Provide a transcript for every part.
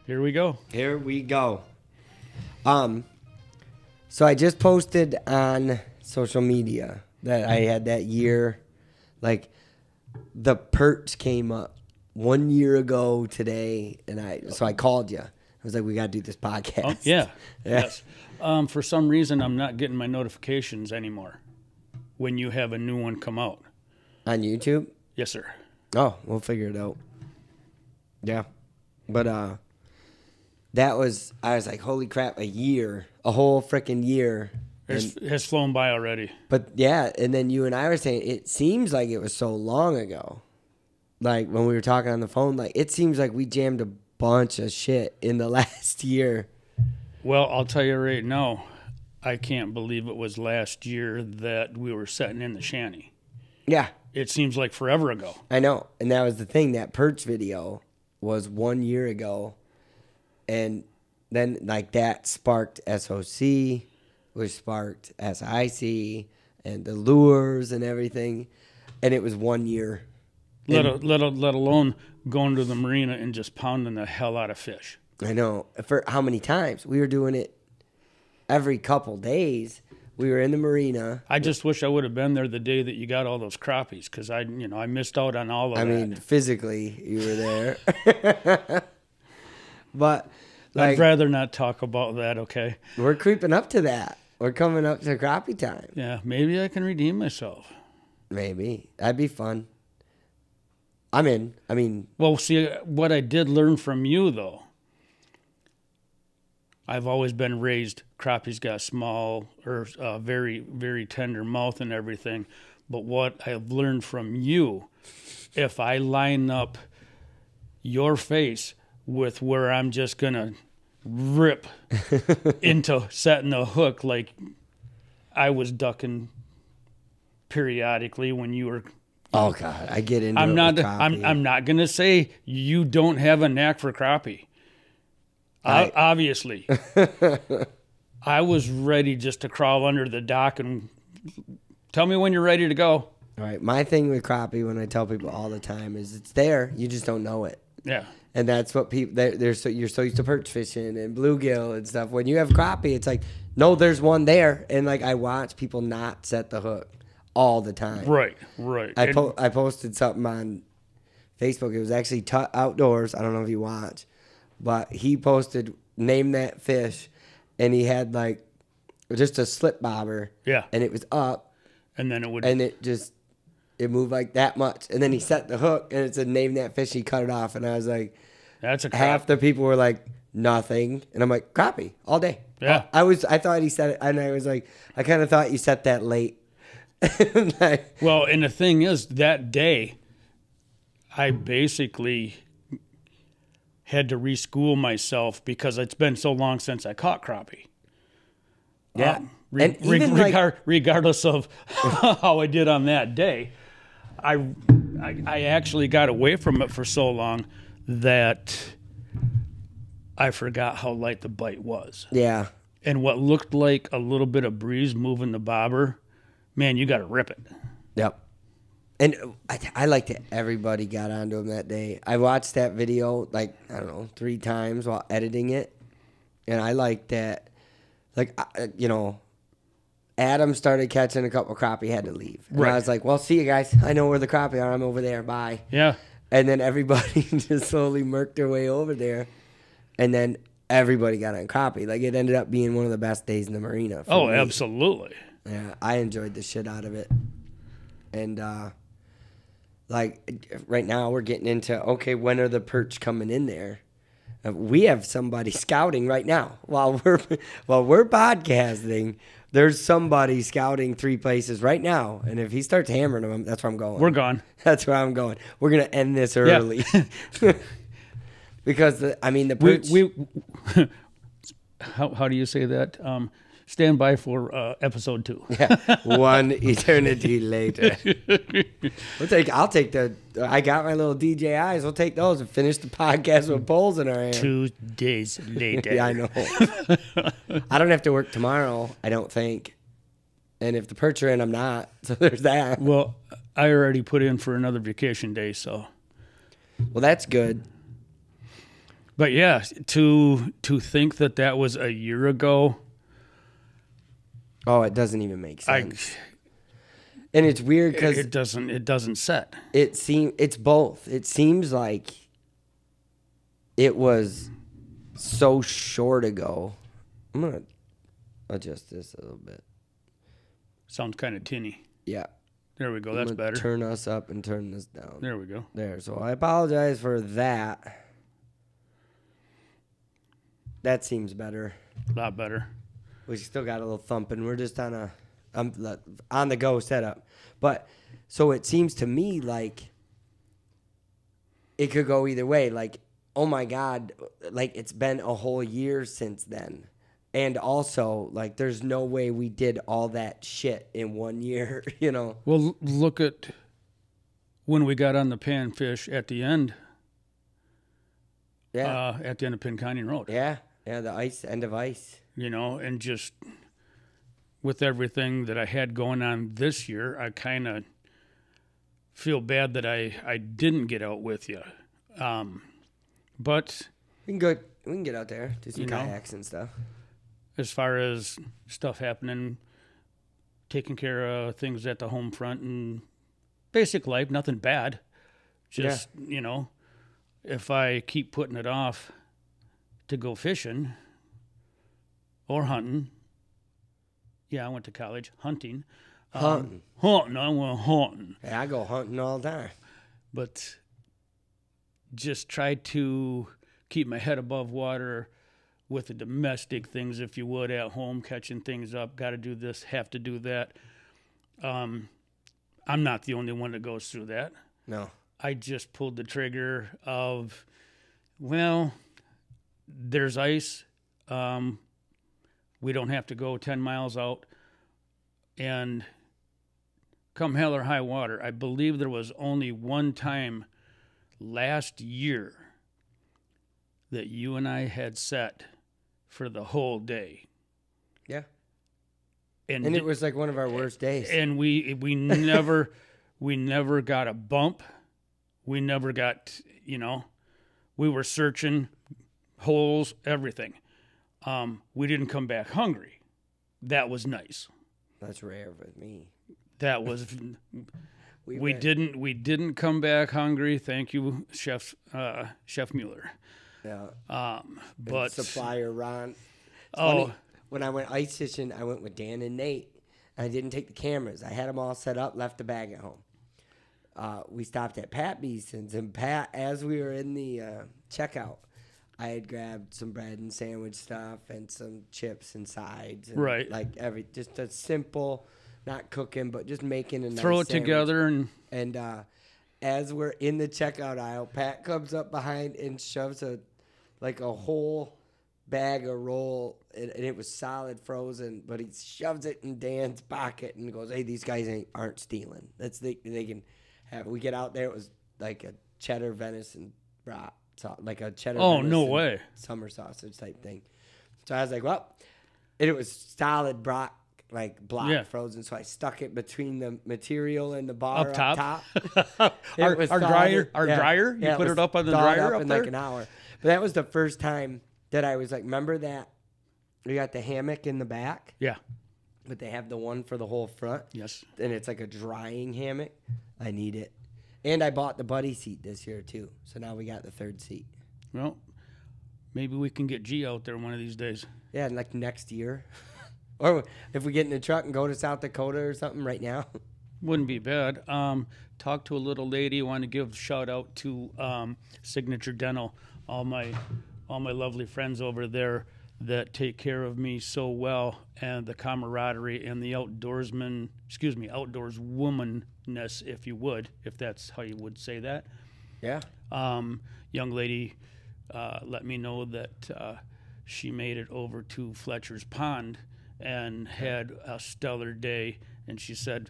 Here we go. Here we go. So I just posted on social media that I had that year, like the perch came up 1 year ago today, and I called you. I was like, we got to do this podcast. Oh, yeah. Yes. For some reason, I'm not getting my notifications anymore when you have a new one come out. On YouTube? Yes, sir. Oh, we'll figure it out. Yeah. But I was like, holy crap, a whole freaking year. It has flown by already. But yeah, and then you and I were saying, it seems like it was so long ago. Like when we were talking on the phone, like it seems like we jammed a bunch of shit in the last year. Well, I'll tell you right now, I can't believe it was last year that we were sitting in the shanty. Yeah. It seems like forever ago. I know. And that was the thing. That perch video was 1 year ago. And then like that sparked SOC, which sparked SIC and the lures and everything. And it was 1 year. Let alone going to the marina and just pounding the hell out of fish. I know. For how many times? We were doing it every couple days. We were in the marina. I just wish I would have been there the day that you got all those crappies, because I missed out on all of that. I mean, physically, you were there. But like, I'd rather not talk about that, okay? We're creeping up to that. We're coming up to crappie time. Yeah, maybe I can redeem myself. Maybe. That'd be fun. I'm in. I mean... Well, see, what I did learn from you, though, I've always been raised, crappies got small or very, very tender mouth and everything. But what I've learned from you, if I line up your face with where I'm just going to rip into setting a hook like I was ducking periodically when you were... Oh, God, I get into I'm it not. with crappie. I'm not going to say you don't have a knack for crappie. Obviously, I was ready just to crawl under the dock and tell me when you're ready to go. All right. My thing with crappie, when I tell people all the time, is it's there. You just don't know it. Yeah. And that's what people, you're so used to perch fishing and bluegill and stuff. When you have crappie, it's like, no, there's one there. And like I watch people not set the hook all the time. Right. I posted something on Facebook. It was actually Outdoors. I don't know if you watch. But he posted, name that fish, and he had like just a slip bobber. Yeah. And it was up. And then it would. And it moved like that much. And then he set the hook, and it said, name that fish. He cut it off. And I was like, that's a crap. Half the people were like, nothing. And I'm like, crappie, all day. Yeah. I thought he said it, and I was like, I kind of thought you set that late. Well, and the thing is, that day, I basically had to reschool myself because it's been so long since I caught crappie. Yeah. Regardless of how I did on that day, I actually got away from it for so long that I forgot how light the bite was. Yeah. And what looked like a little bit of breeze moving the bobber, man, you got to rip it. Yep. And I liked it. Everybody got onto him that day. I watched that video, like, I don't know, 3 times while editing it. And I liked that. Like, Adam started catching a couple crappie, had to leave. And I was like, well, see you guys. I know where the crappie are. I'm over there. Bye. Yeah. And then everybody just slowly murked their way over there. And then everybody got on crappie. Like, it ended up being one of the best days in the marina. Oh, me. Absolutely. Yeah, I enjoyed the shit out of it. And, like, right now we're getting into, okay, when are the perch coming in there? We have somebody scouting right now. While we're podcasting, there's somebody scouting 3 places right now. And if he starts hammering them, that's where I'm going. We're gone. That's where I'm going. We're going to end this early. Yeah. Because, the perch... How do you say that? Stand by for episode 2. Yeah, 1 eternity later. I'll take I got my little DJIs. We'll take those and finish the podcast with poles in our hand. 2 days later. Yeah, I know. I don't have to work tomorrow, I don't think. And if the perch are in, I'm not. So there's that. Well, I already put in for another vacation day, so. Well, that's good. But yeah, to think that was a year ago. Oh, it doesn't even make sense. And it's weird because it doesn't set. It's both. It seems like it was so short ago. I'm gonna adjust this a little bit. Sounds kind of tinny. Yeah. There we go. That's better. Turn us up and turn this down. There we go. There. So I apologize for that. That seems better. A lot better. We still got a little thumping. We're just on the go setup. But so it seems to me like it could go either way. Like, oh my God, like it's been a whole year since then. And also, like, there's no way we did all that shit in 1 year, you know? Well, look at when we got on the panfish at the end. Yeah. At the end of Penn Canyon Road. Yeah. Yeah, the end of ice. You know, and just with everything that I had going on this year, I kind of feel bad that I didn't get out with you. But we can get out there, do some kayaks and stuff. As far as stuff happening, taking care of things at the home front and basic life, nothing bad. Just, if I keep putting it off to go fishing or hunting. Yeah, I went to college. Hunting. Hunting. I went hunting. Hey, I go hunting all the time. But just try to keep my head above water with the domestic things, if you would, at home, catching things up, got to do this, have to do that. I'm not the only one that goes through that. No. I just pulled the trigger of, well, there's ice. We don't have to go 10 miles out. And come hell or high water, I believe there was only one time last year that you and I had set for the whole day. Yeah. And it was like one of our worst days. And we never got a bump. We never got, we were searching holes, everything. We didn't come back hungry. That was nice. That's rare with me. That was we didn't come back hungry. Thank you, Chef Mueller. Yeah. But supplier Ron. Funny, when I went ice fishing, I went with Dan and Nate. I didn't take the cameras. I had them all set up, left the bag at home. We stopped at Pat Beeson's, and Pat, as we were in the checkout, I had grabbed some bread and sandwich stuff and some chips and sides. And right. Like just a simple, not cooking, but just making a nice throw it sandwich. together. And as we're in the checkout aisle, Pat comes up behind and shoves a whole bag of roll, and it was solid frozen, but he shoves it in Dan's pocket and goes, "Hey, these guys aren't stealing. They can have." We get out there, it was like a cheddar venison brat, like a cheddar. Oh, no way! Summer sausage type thing. So I was like, "Well," and it was solid block frozen. So I stuck it between the material and the bar up top. our dryer. You put it up on the dryer up in there? like an hour. But that was the first time that I was like, remember that we got the hammock in the back? Yeah. But they have the one for the whole front? Yes. And it's like a drying hammock. I need it. And I bought the buddy seat this year too. So now we got the third seat. Well, maybe we can get G out there one of these days. Yeah, like next year. Or if we get in the truck and go to South Dakota or something right now. Wouldn't be bad. Talked to a little lady. Want to give a shout out to Signature Dental. All my lovely friends over there that take care of me so well, and the camaraderie and the outdoors womanness, if you would, if that's how you would say that. Yeah. Young lady let me know that she made it over to Fletcher's Pond and had a stellar day, and she said,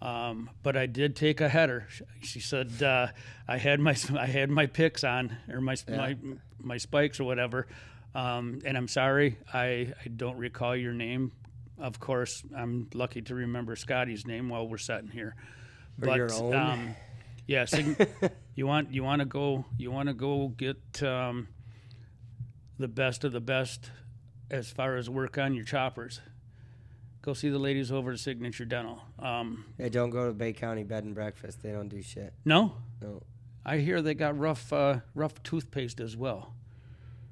but I did take a header. She said I had my picks on, or my spikes or whatever, and I'm sorry I don't recall your name. Of course, I'm lucky to remember Scotty's name while we're sitting here. Or your own. Yeah, you want to go get the best of the best as far as work on your choppers, go see the ladies over at Signature Dental. Hey, don't go to Bay County Bed and Breakfast. They don't do shit. No? No. I hear they got rough toothpaste as well.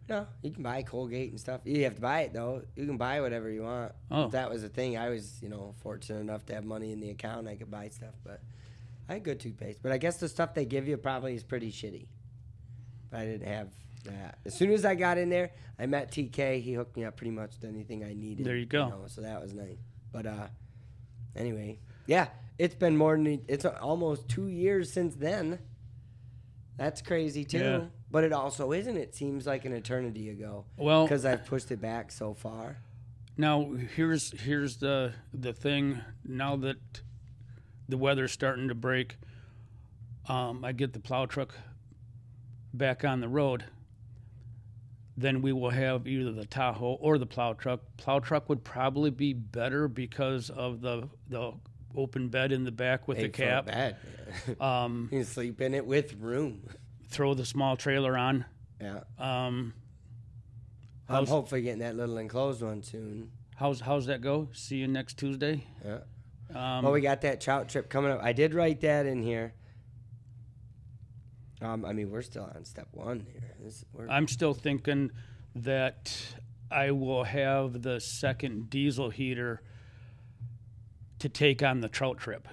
No, you can buy Colgate and stuff. You have to buy it, though. You can buy whatever you want. Oh. If that was the thing. I was, fortunate enough to have money in the account. I could buy stuff, but I had good toothpaste. But I guess the stuff they give you probably is pretty shitty. But I didn't have that. As soon as I got in there, I met TK. He hooked me up pretty much with anything I needed. There you go. So that was nice. But anyway, yeah, it's been it's almost 2 years since then. That's crazy, too. Yeah. But it also isn't. It seems like an eternity ago. Well, because I've pushed it back so far. Now, here's the thing. Now that the weather's starting to break, I get the plow truck back on the road. Then we will have either the Tahoe or the plow truck. Plow truck would probably be better because of the open bed in the back with the cap. Bed. You can sleep in it with room. Throw the small trailer on. Yeah. I'm hopefully getting that little enclosed one soon. How's that go? See you next Tuesday. Yeah. Well, we got that trout trip coming up. I did write that in here. We're still on step one here. I'm still thinking that I will have the second diesel heater to take on the trout trip.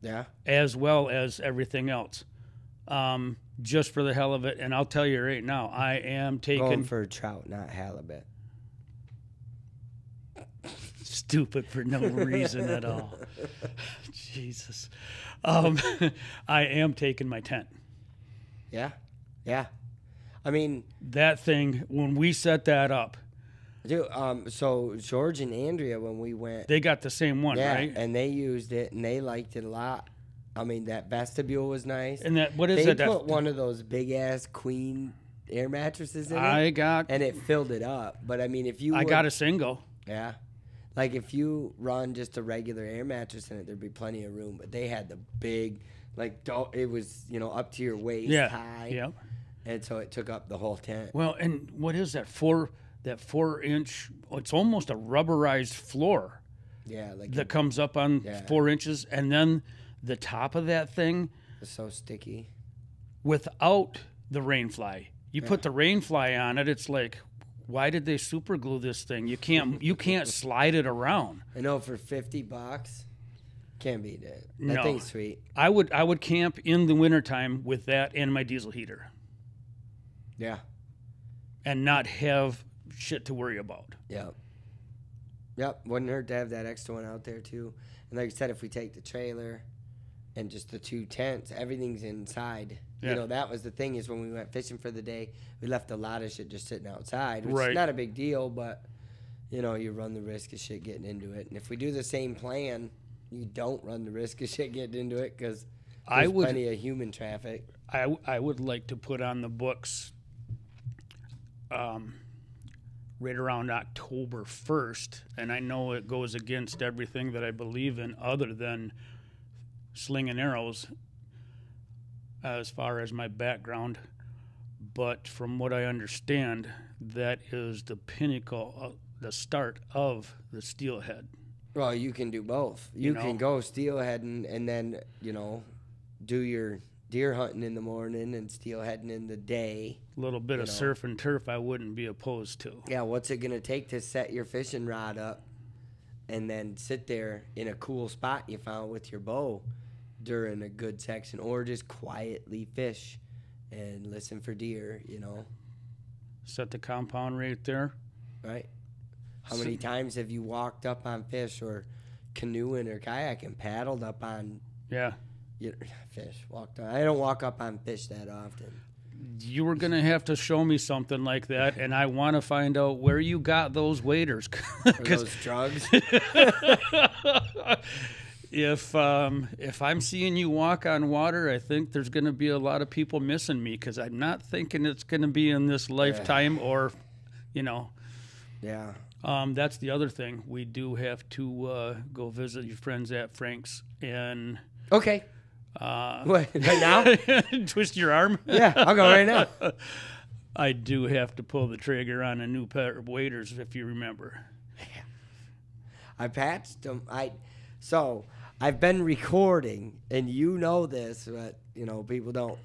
Yeah. As well as everything else. Just for the hell of it. And I'll tell you right now, I am taking... Going for trout, not halibut. Stupid for no reason at all. Jesus. I am taking my tent. Yeah. Yeah. That thing, when we set that up... Dude, so George and Andrea, when we went... They got the same one, yeah, right? And they used it, and they liked it a lot. That vestibule was nice. And what is it? They put one of those big-ass queen air mattresses in it. And it filled it up. But, if you... I got a single. Yeah. Like, if you run just a regular air mattress in it, there'd be plenty of room. But they had the big, it was, up to your waist high. Yeah. And so it took up the whole tent. Well, and what is that? 4-inch, it's almost a rubberized floor. Yeah. That comes up on 4 inches. And then the top of that thing. It's so sticky. Without the rain fly. You put the rain fly on it, it's like... Why did they super glue this thing? You can't slide it around. I know for $50, can't beat it. That No. thing's sweet. I would camp in the wintertime with that and my diesel heater. Yeah. And not have shit to worry about. Yep. Wouldn't hurt to have that extra one out there too. And like I said, if we take the trailer and just the 2 tents, everything's inside. Yeah. That was the thing is when we went fishing for the day, we left a lot of shit just sitting outside, which Right. is not a big deal, but, you run the risk of shit getting into it. And if we do the same plan, you don't run the risk of shit getting into it because there's plenty of human traffic. I would like to put on the books right around October 1st, and I know it goes against everything that I believe in other than slinging arrows as far as my background, but from what I understand, that is the pinnacle, the start of the steelhead. Well, you can do both. You can go steelheading and then, do your deer hunting in the morning and steelheading in the day. A little bit of surf and turf I wouldn't be opposed to. Yeah, what's it going to take to set your fishing rod up and then sit there in a cool spot you found with your bow during a good section, or just quietly fish and listen for deer, Set the compound right there. Right. How many times have you walked up on fish or canoeing or kayaking, paddled up on fish? Walked on. I don't walk up on fish that often. You were going to have to show me something like that, and I want to find out where you got those waders. Those drugs? If I'm seeing you walk on water, I think there's going to be a lot of people missing me because I'm not thinking it's going to be in this lifetime or, Yeah. That's the other thing. We do have to go visit your friends at Frank's and... Okay. What, right now? Twist your arm? Yeah, I'll go right now. I do have to pull the trigger on a new pair of waders, if you remember. I patched them. So I've been recording, and you know this, but people don't.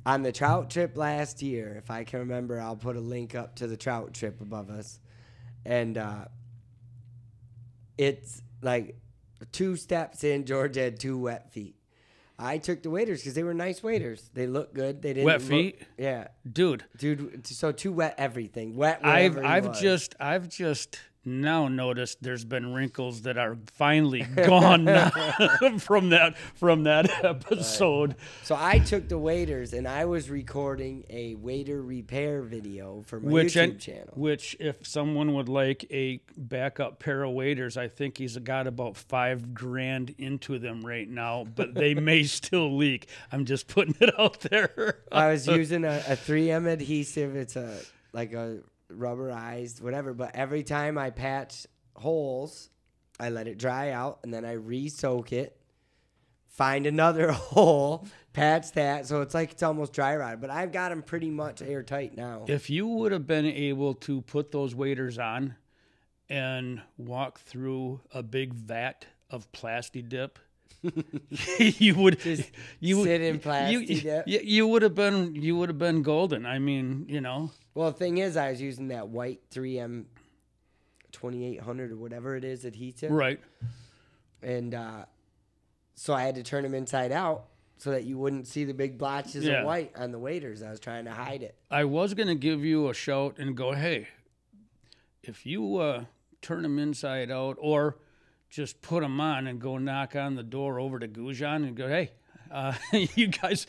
On the trout trip last year, if I can remember, I'll put a link up to the trout trip above us, and it's like 2 steps in, George had 2 wet feet. I took the waders because they were nice waders. They look good. They didn't wet feet. Yeah, dude. So 2 wet everything. Wet. I've just now noticed there's been wrinkles that are finally gone now from that episode. Right. So I took the waders and I was recording a wader repair video for my YouTube channel. Which, if someone would like a backup pair of waders, I think he's got about $5,000 into them right now, but they may still leak. I'm just putting it out there. I was using a 3M adhesive. It's like a rubberized whatever, but every time I patch holes, I let it dry out and then I re-soak it, find another hole, patch that, so it's like it's almost dry rotted, but I've got them pretty much airtight now. If you would have been able to put those waders on and walk through a big vat of Plasti Dip, you would sit in Plasti Dip. You would have been golden. I mean, Well, the thing is, I was using that white 3M 2800 or whatever it is adhesive. Right. And so I had to turn them inside out so that you wouldn't see the big blotches of white on the waders. I was trying to hide it. I was going to give you a shout and go, hey, if you turn them inside out or just put them on and go knock on the door over to Gujan and go, hey, you guys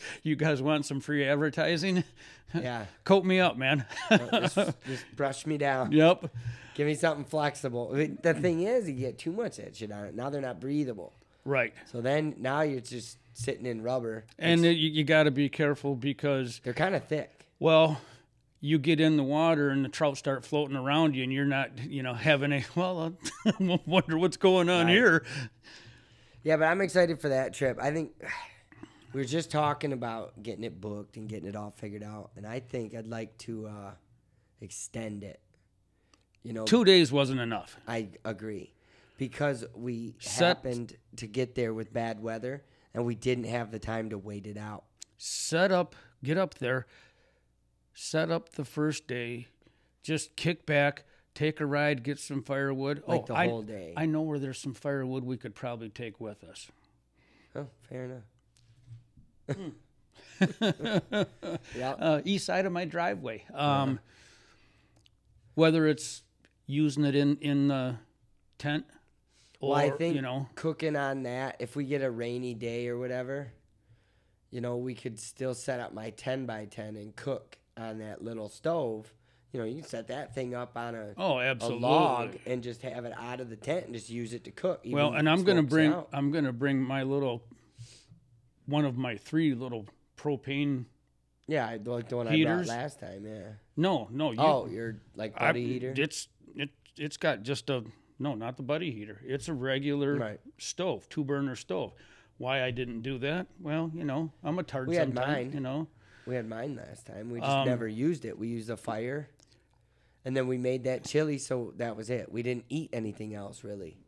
want some free advertising? Yeah. Coat me up, man. just brush me down. Yep. Give me something flexible. The thing is, you get too much of that shit on it. Now they're not breathable. Right. So then now you're just sitting in rubber. And you got to be careful because they're kind of thick. Well, you get in the water and the trout start floating around you and you're not, having I wonder what's going on here. Yeah, but I'm excited for that trip. I think we were just talking about getting it booked and getting it all figured out. And I think I'd like to extend it. 2 days wasn't enough. I agree. Because we happened to get there with bad weather and we didn't have the time to wait it out. Get up there. Set up the first day, just kick back, take a ride, get some firewood. The whole day. I know where there's some firewood we could probably take with us. Oh, fair enough. Yep. East side of my driveway. Whether it's using it in the tent or, I think cooking on that, if we get a rainy day or whatever, we could still set up my 10 by 10 and cook on that little stove. You can set that thing up on a log and just have it out of the tent and just use it to cook. Well, and I'm gonna bring my one of my 3 little propane. Yeah, like the one heaters. I brought last time. Yeah. No. Your buddy heater. It's got just not the buddy heater. It's a regular stove, 2-burner stove. Why I didn't do that? Well, I'm a tard. We had mine. We had mine last time. We just never used it. We used a fire, and then we made that chili, so that was it. We didn't eat anything else, really.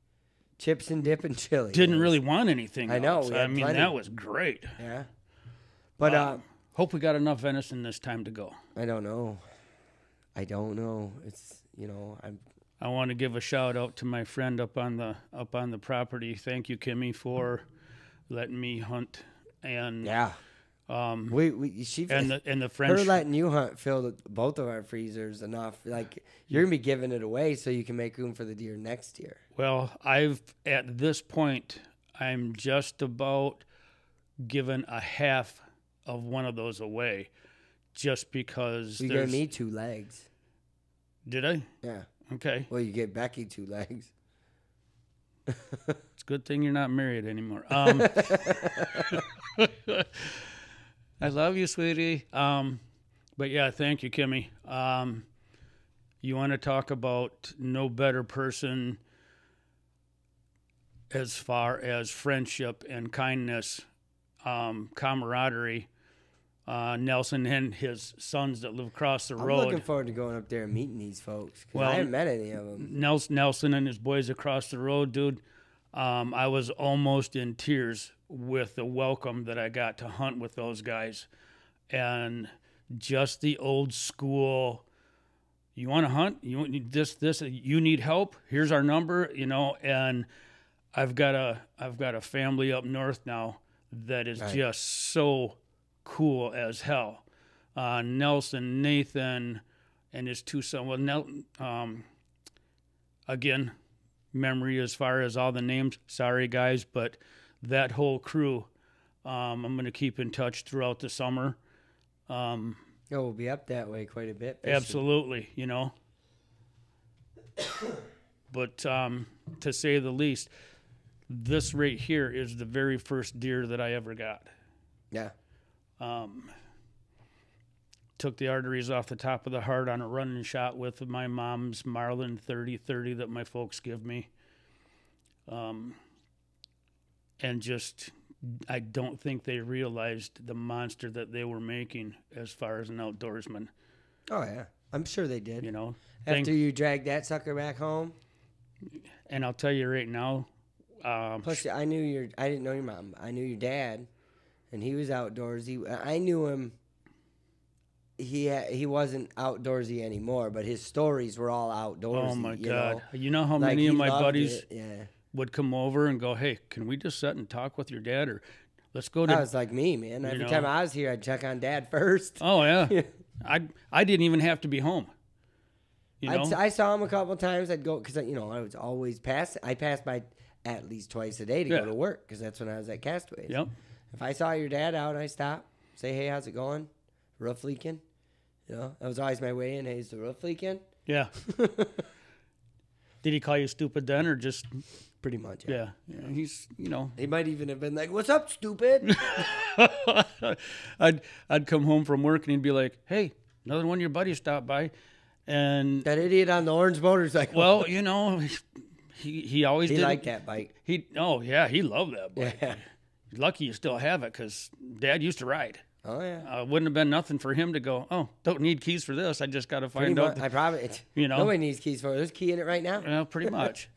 Chips and dip and chili. Didn't really want anything else. I know. Plenty. That was great. Yeah. But hope we got enough venison this time to go. I don't know. It's, I want to give a shout out to my friend up on the property. Thank you, Kimmy, for letting me hunt. And yeah. And the French, her letting you hunt filled both of our freezers enough. Like, you're gonna be giving it away so you can make room for the deer next year. Well, at this point I'm just about given a half of one of those away, just because you're gonna need 2 legs. Did I? Yeah. Okay. Well, you get Becky 2 legs. It's a good thing you're not married anymore. I love you, sweetie. But yeah, thank you, Kimmy. You want to talk about no better person as far as friendship and kindness, camaraderie. Nelson and his sons that live across the I'm road. looking forward to going up there and meeting these folks, 'cause Well, I haven't met any of them. Nelson and his boys across the road, dude. I was almost in tears with the welcome that I got to hunt with those guys, and just the old school. You want to hunt? You want this? You need help? Here's our number. You know, and I've got a family up north now that is just so cool as hell. Nelson, Nathan, and his two sons. Well, again, memory as far as all the names. Sorry, guys, but that whole crew, I'm going to keep in touch throughout the summer. We'll be up that way quite a bit. Absolutely, you know. But to say the least, this right here is the very first deer that I ever got. Yeah. Took the arteries off the top of the heart on a running shot with my mom's Marlin 30-30 that my folks give me. And just, I don't think they realized the monster that they were making as far as an outdoorsman. Oh, yeah. I'm sure they did. You know, After you dragged that sucker back home. And I'll tell you right now. Plus, I didn't know your mom. I knew your dad, and he was outdoorsy. I knew him. He wasn't outdoorsy anymore, but his stories were all outdoorsy. Oh my God! You know how Like, many he of my loved buddies it, yeah. would come over and go, "Hey, can we just sit and talk with your dad, or let's go to?" That was like me, man. Every time I was here, I'd check on Dad first. Oh yeah, I didn't even have to be home. You know? I saw him a couple of times. I'd go because I was always passing. I passed by at least twice a day to go to work because that's when I was at Castaways. Yep. If I saw your dad out, I stop, say, "Hey, how's it going? Roof leaking?" You know, that was always my way in. Hey, is the roof leaking? Yeah. Did he call you stupid then, or just pretty much? Yeah. He's He might even have been like, "What's up, stupid?" I'd come home from work and he'd be like, "Hey, another one of your buddies stopped by," and that idiot on the orange motorcycle. Well, he always he did liked that bike. He loved that bike. Yeah. Lucky you still have it because Dad used to ride. Oh yeah. Wouldn't have been nothing for him to go, "Oh, don't need keys for this. I just got to find out." I probably, nobody needs keys for it. There's a key in it right now. Well, pretty much.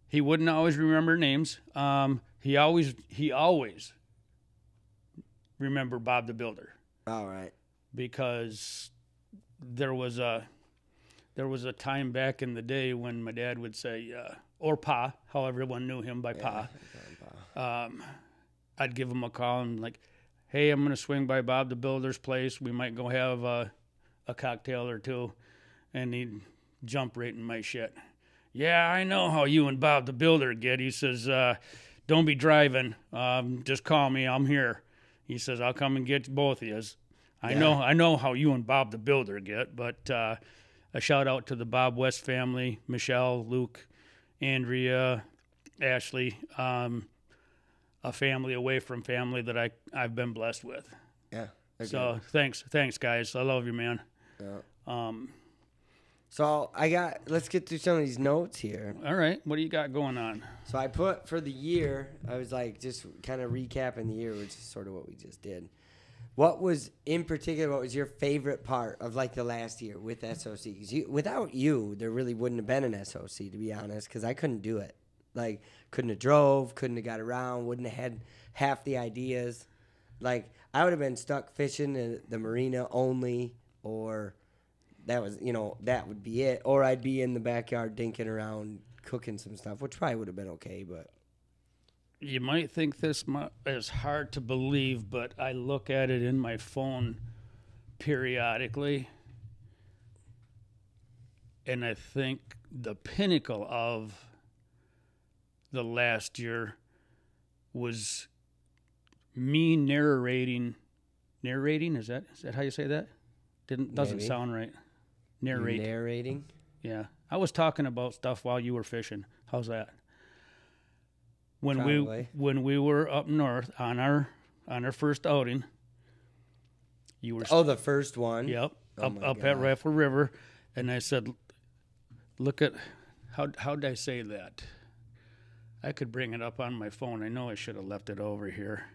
He wouldn't always remember names. He always remembered Bob the Builder. All right. Because there was a time back in the day when my dad would say, or Pa, how everyone knew him by Pa. I'd give him a call and like, "Hey, I'm going to swing by Bob the Builder's place. We might go have a cocktail or two." And he'd jump right in my shit. "Yeah, I know how you and Bob the Builder get." He says, "Don't be driving. Just call me. I'm here." He says, "I'll come and get both of you. I know how you and Bob the Builder get." But a shout out to the Bob West family, Michelle, Luke, Andrea, Ashley, a family away from family that I've been blessed with. Yeah. So thanks guys. I love you, man. Yeah. So let's get through some of these notes here. All right. What do you got going on? So I put for the year, I was like just kind of recapping the year, which is sort of what we just did. What was your favorite part of like the last year with SOC? Because without you, there really wouldn't have been an SOC, to be honest, because I couldn't do it. Like, couldn't have drove, couldn't have got around, wouldn't have had half the ideas. Like, I would have been stuck fishing in the marina only, or that would be it. Or I'd be in the backyard dinking around, cooking some stuff, which probably would have been okay, but... You might think this is hard to believe, but I look at it in my phone periodically, and I think the pinnacle of the last year was me narrating. Is that how you say that? Doesn't Maybe. sound right. Narrating? Yeah. I was talking about stuff while you were fishing. How's that? When we were up north on our first outing, you were the first one. Yep, up at Rifle River, and I said, "Look at how'd I say that? I could bring it up on my phone. I know I should have left it over here.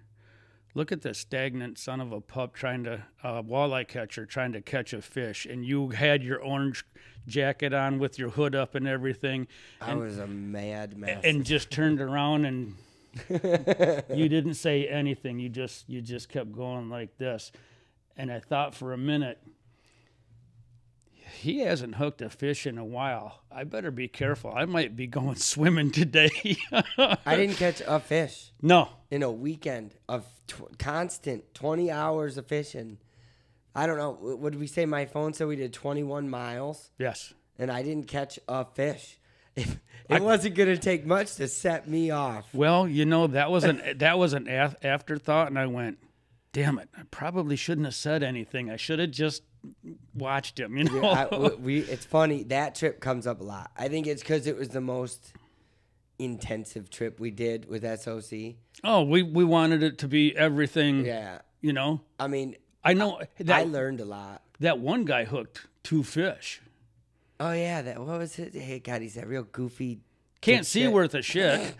look at this stagnant son of a pup trying to, walleye catcher trying to catch a fish. And you had your orange jacket on with your hood up and everything. I was a mad mess. And just turned around and you didn't say anything. You just kept going like this. And I thought for a minute, he hasn't hooked a fish in a while. I better be careful. I might be going swimming today. I didn't catch a fish. No. In a weekend of constant 20 hours of fishing. I don't know. What did we say? My phone said we did 21 miles. Yes. And I didn't catch a fish. It wasn't going to take much to set me off. Well, you know, that was an afterthought, and I went, damn it, I probably shouldn't have said anything. I should have just watched him, you know. Yeah, it's funny. That trip comes up a lot. I think it's because it was the most intensive trip we did with SOC. Oh, we wanted it to be everything. Yeah. You know? I mean, I know that I learned a lot. That one guy hooked 2 fish. Oh, yeah. What was it? Hey, God, he's that real goofy. Can't see worth a shit.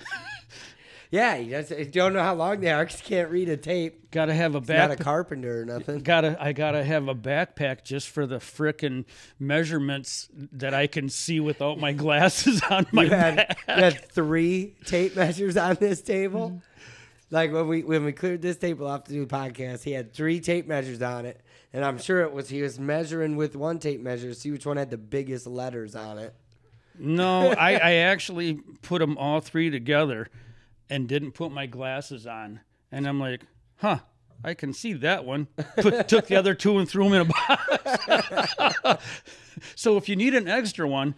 Yeah, you don't know how long they are because you can't read a tape. Got to have a He's not a carpenter or nothing. I gotta have a backpack just for the frickin' measurements that I can see without my glasses on my back. You had 3 tape measures on this table. Like when we cleared this table off to do the podcast, he had 3 tape measures on it, and I'm sure he was measuring with one tape measure to see which one had the biggest letters on it. No, I actually put them all 3 together and didn't put my glasses on, and I'm like, huh. I can see that one. Took the other 2 and threw them in a box. So if you need an extra one.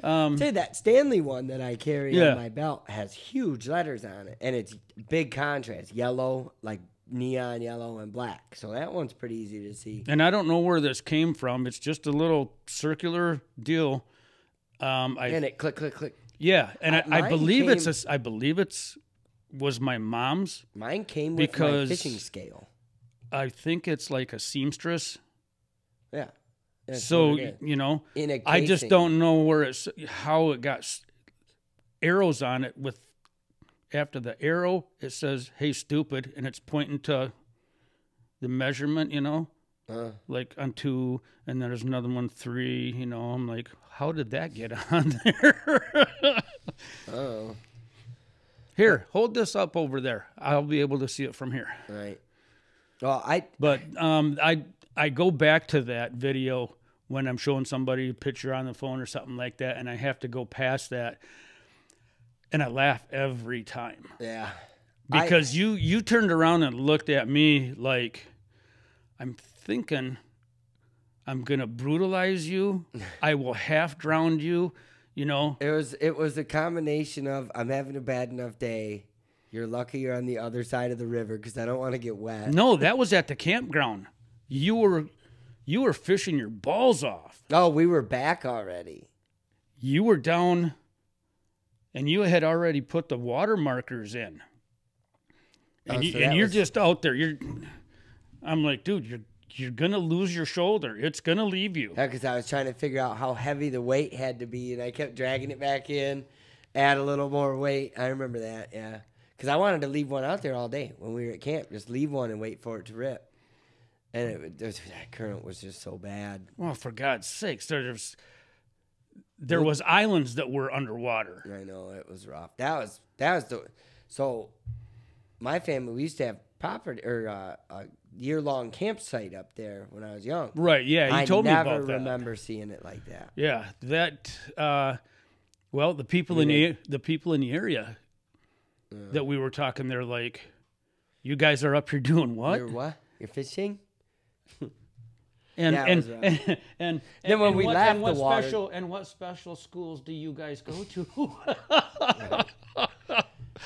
Say that Stanley one that I carry on my belt has huge letters on it. And it's big contrast. Yellow, like neon yellow and black. So that one's pretty easy to see. And I don't know where this came from. It's just a little circular deal. And it click, click, click. Yeah. And I believe was my mom's. Mine came with my fishing scale. I think it's like a seamstress. Yeah. So, you know, in a I just don't know how it got arrows on it with, after the arrow, it says, hey, stupid. And it's pointing to the measurement, you know, like on 2, and then there's another one, 3, you know, I'm like, how did that get on there? Oh. Here, hold this up over there. I'll be able to see it from here. Right. Well, I go back to that video when I'm showing somebody a picture on the phone or something like that, and I have to go past that, and I laugh every time. Yeah. Because you turned around and looked at me like, I'm thinking I'm going to brutalize you. I will half drown you. You know, it was a combination of I'm having a bad enough day. You're lucky you're on the other side of the river because I don't want to get wet. No, that was at the campground. You were fishing your balls off. Oh, we were back already. You were down, and you had already put the water markers in. And, you're just out there. I'm like, dude, you're gonna lose your shoulder. It's gonna leave you. Yeah, because I was trying to figure out how heavy the weight had to be, and I kept dragging it back in, add a little more weight. I remember that, yeah. Because I wanted to leave one out there all day when we were at camp. Just leave one and wait for it to rip. And that current was just so bad. Well, for God's sakes, there was islands that were underwater. I know, it was rough. So my family, we used to have property or a year-long campsite up there when I was young. Right, yeah, you told me about that. I never remember seeing it like that. Yeah, well, the people in the area that we were talking, they're like, you guys are up here doing what? You're what? You're fishing? And then when we left the water, what special schools do you guys go to?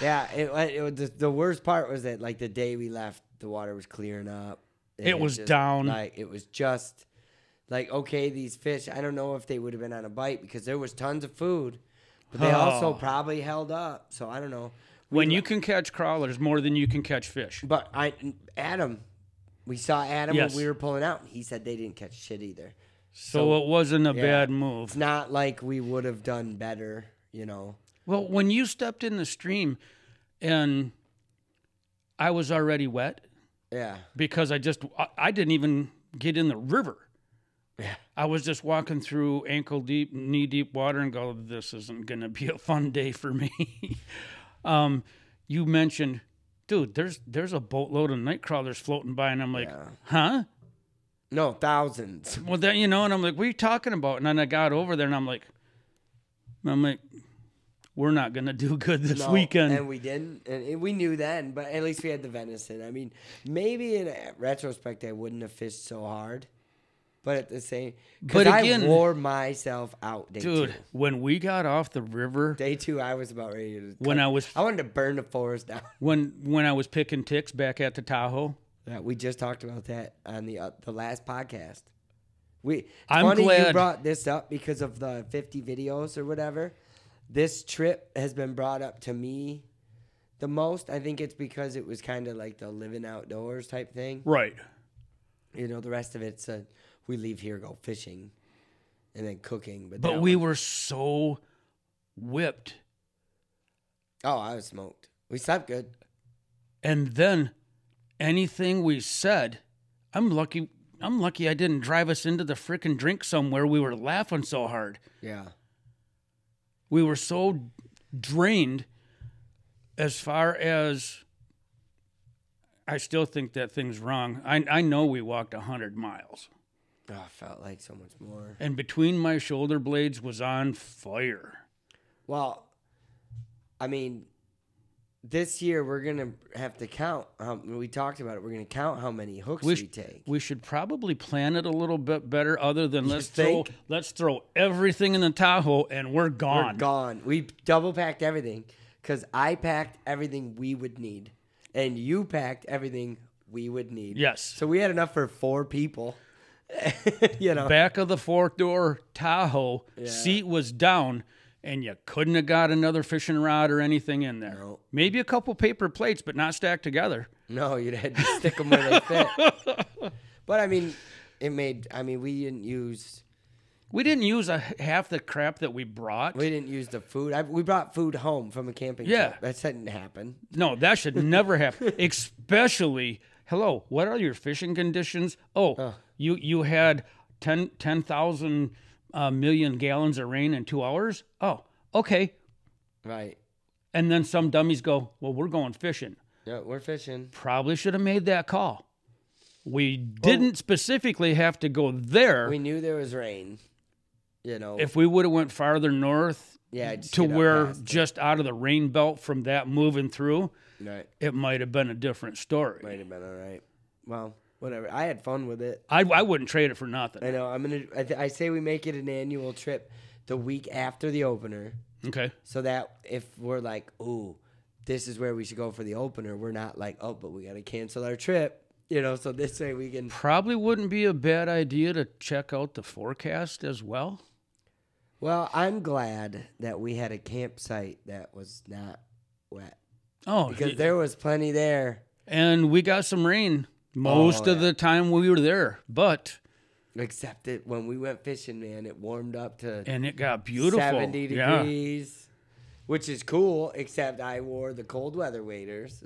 Yeah, it was the worst part was that like the day we left, the water was clearing up. It was down. Like it was just like, okay, these fish, I don't know if they would have been on a bite because there was tons of food, but they also probably held up. So I don't know. When you can catch crawlers more than you can catch fish. But we saw Adam when we were pulling out, and he said they didn't catch shit either. So it wasn't a bad move. It's not like we would have done better, you know. Well, when you stepped in the stream and I was already wet, Yeah. Because I didn't even get in the river. Yeah. I was just walking through ankle deep, knee deep water and go, this isn't going to be a fun day for me. You mentioned, dude, there's a boatload of night crawlers floating by, and I'm like, huh? No, thousands. Well, then, and I'm like, what are you talking about? And then I got over there, and I'm like, we're not going to do good this weekend. And we didn't. And we knew then, but at least we had the venison. I mean, maybe in retrospect, I wouldn't have fished so hard. But at the same, because I wore myself out day two. When we got off the river, day two, I was about ready to. I wanted to burn the forest down. When I was picking ticks back at the Tahoe. Yeah, we just talked about that on the last podcast. I'm funny glad you brought this up because of the 50 videos or whatever. This trip has been brought up to me the most. I think it's because it was kind of like the living outdoors type thing. Right. The rest of it's we leave here, go fishing, and then cooking. But we were so whipped. Oh, I was smoked. We slept good. And then anything we said, I'm lucky I didn't drive us into the frickin' drink somewhere. We were laughing so hard. Yeah. We were so drained as far as I still think that thing's wrong. I know we walked 100 miles. Oh, I felt like so much more. And between my shoulder blades was on fire. Well, I mean, this year we're going to have to count. We talked about it. We're going to count how many hooks we take. We should probably plan it a little bit better other than let's throw everything in the Tahoe and we're gone. We're gone. We double packed everything because I packed everything we would need and you packed everything we would need. Yes. So we had enough for 4 people. Back of the 4-door Tahoe, seat was down. And you couldn't have got another fishing rod or anything in there. No. Maybe a couple paper plates, but not stacked together. No, you'd had to stick them where they fit. But, I mean, we didn't use... We didn't use half the crap that we brought. We didn't use the food. We brought food home from a camping trip. That didn't happen. No, that should never happen. Especially, hello, what are your fishing conditions? You had 10,000... million gallons of rain in 2 hours? Oh, okay. Right. And then some dummies go, well, we're going fishing. Yeah, we're fishing. Probably should have made that call. We didn't specifically have to go there. We knew there was rain. If we would have went farther north to where just out of the rain belt from that moving through, it might have been a different story. Might have been all right. Well, whatever. I had fun with it. I wouldn't trade it for nothing. I know. I say we make it an annual trip the week after the opener. Okay. So that if we're like, ooh, this is where we should go for the opener, we're not like, oh, but we got to cancel our trip. So this way we can. Probably wouldn't be a bad idea to check out the forecast as well. Well, I'm glad that we had a campsite that was not wet. Oh, because there was plenty there. And we got some rain. Most of the time we were there, but... Except that when we went fishing, man, it warmed up to... And it got beautiful. 70 degrees, which is cool, except I wore the cold weather waders,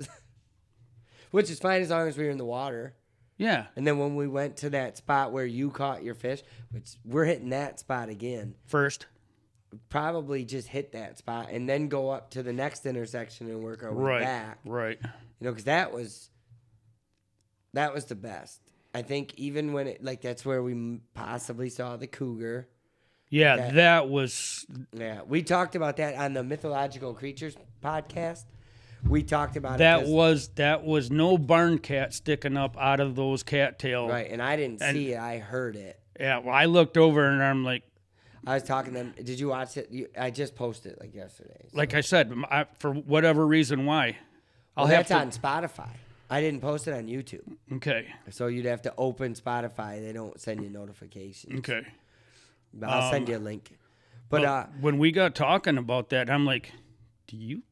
which is fine as long as we were in the water. Yeah. And then when we went to that spot where you caught your fish, which we're hitting that spot again. First. Probably just hit that spot and then go up to the next intersection and work our way back. Right. Because that was the best. I think even when that's where we possibly saw the cougar. Yeah, that was... Yeah, we talked about that on the Mythological Creatures podcast. We talked about that was no barn cat sticking up out of those cattails. Right, and I didn't see it. I heard it. Yeah, well, I looked over and I'm like... I was talking to them. Did you watch it? I just posted it yesterday. So. Like I said, for whatever reason, why? That's on Spotify. I didn't post it on YouTube. Okay. So you'd have to open Spotify. They don't send you notifications. Okay. But I'll send you a link. But when we got talking about that, I'm like, do you?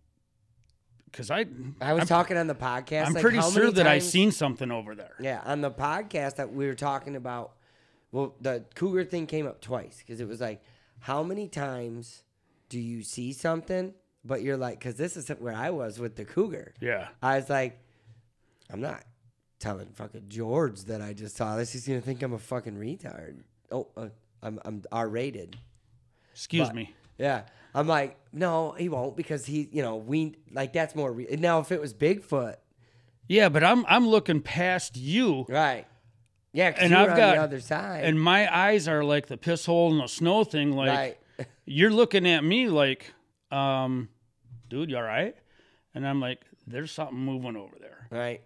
Because I was talking on the podcast. I'm pretty sure that I seen something over there. Yeah, on the podcast that we were talking about. Well, the cougar thing came up twice because it was like, how many times do you see something, but you're like, because this is where I was with the cougar. Yeah. I was like, I'm not telling fucking George that I just saw this. He's gonna think I'm a fucking retard. Oh, I'm R-rated. Excuse me. Yeah, I'm like, no, he won't because he, we like that's more. Now, if it was Bigfoot, yeah, but I'm looking past you, right? Yeah, and I've got on the other side, and my eyes are like the piss hole in the snow thing. Like right. You're looking at me like, dude, you all right? And I'm like, there's something moving over there, right?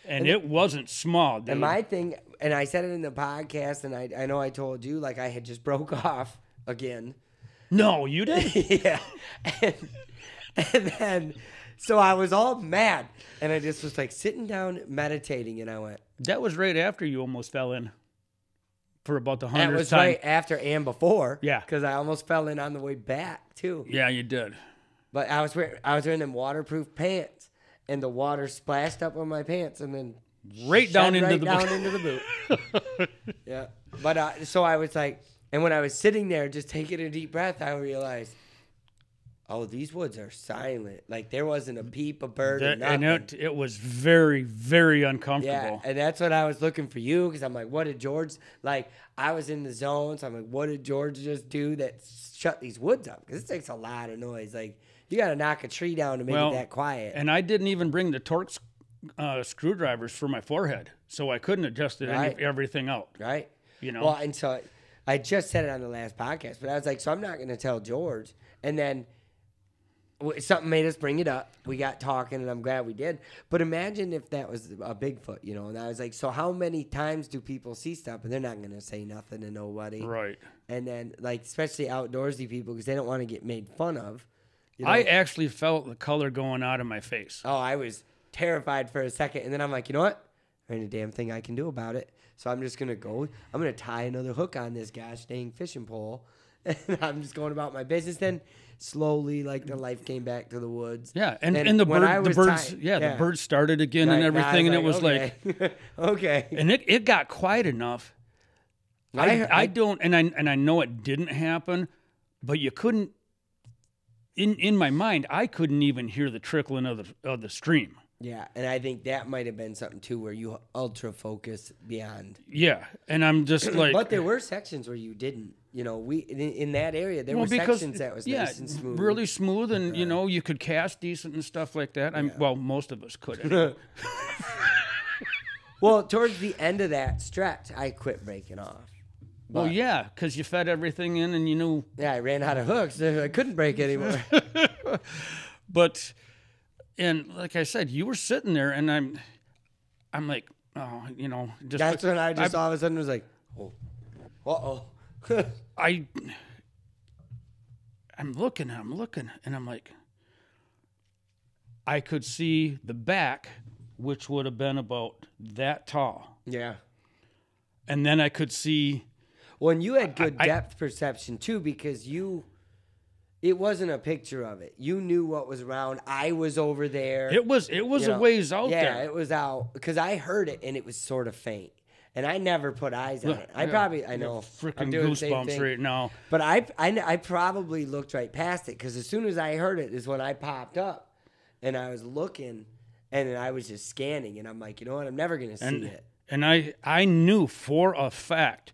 And it wasn't small, dude. And my thing, and I said it in the podcast, and I know I told you, like I had just broke off again. No, you did? Yeah. And then, so I was all mad, and I just was like sitting down meditating, and I went. That was right after you almost fell in for about the 100th time. That was right after and before. Yeah. Because I almost fell in on the way back, too. Yeah, you did. But I was wearing them waterproof pants, and the water splashed up on my pants, and then right down into the boot. Yeah. But so I was like, and when I was sitting there just taking a deep breath, I realized, oh, these woods are silent. Like there wasn't a peep, a bird, or nothing. And it was very, very uncomfortable. Yeah, and that's what I was looking for you, because I'm like, what did George, like I was in the zone, so I'm like, what did George just do that shut these woods up? Because it takes a lot of noise. Like you got to knock a tree down to make it that quiet. And I didn't even bring the torque screwdrivers for my forehead, so I couldn't adjust everything out. Right. Well, and so I just said it on the last podcast, but I was like, so I'm not going to tell George. And then something made us bring it up. We got talking, and I'm glad we did. But imagine if that was a Bigfoot, And I was like, so how many times do people see stuff, and they're not going to say nothing to nobody? Right. And then, like, especially outdoorsy people, because they don't want to get made fun of. I actually felt the color going out of my face. Oh, I was terrified for a second. And then I'm like, you know what? There ain't a damn thing I can do about it. So I'm just going to go. I'm going to tie another hook on this gosh dang fishing pole. And I'm just going about my business. Then slowly, like, the life came back to the woods. Yeah, and the birds, the birds started again and everything, and it was like, okay. And it got quiet enough. I don't, and I know it didn't happen, but you couldn't. In my mind, I couldn't even hear the trickling of the stream. Yeah, and I think that might have been something too, where you ultra focus beyond. Yeah, and I'm just like. But there were sections where you didn't. We in that area there were sections that was nice and smooth, really smooth, and you could cast decent and stuff like that. Well, most of us could. Anyway. Well, towards the end of that stretch, I quit breaking off. Well, yeah, because you fed everything in, and you knew. Yeah, I ran out of hooks. So I couldn't break anymore. But, and like I said, you were sitting there, and I'm like, oh, just. That's when I just all of a sudden was like, oh, uh-oh. I'm looking, and I'm like, I could see the back, which would have been about that tall. Yeah. And then I could see. Well, and you had good depth perception too, because it wasn't a picture of it. You knew what was around. I was over there. It was a ways out there. Yeah, it was out, because I heard it and it was sort of faint. And I never put eyes on it. I know. Freaking goosebumps right now. But I probably looked right past it, because as soon as I heard it is when I popped up, and I was looking, and then I was just scanning, and I'm like, you know what? I'm never going to see it. And I knew for a fact,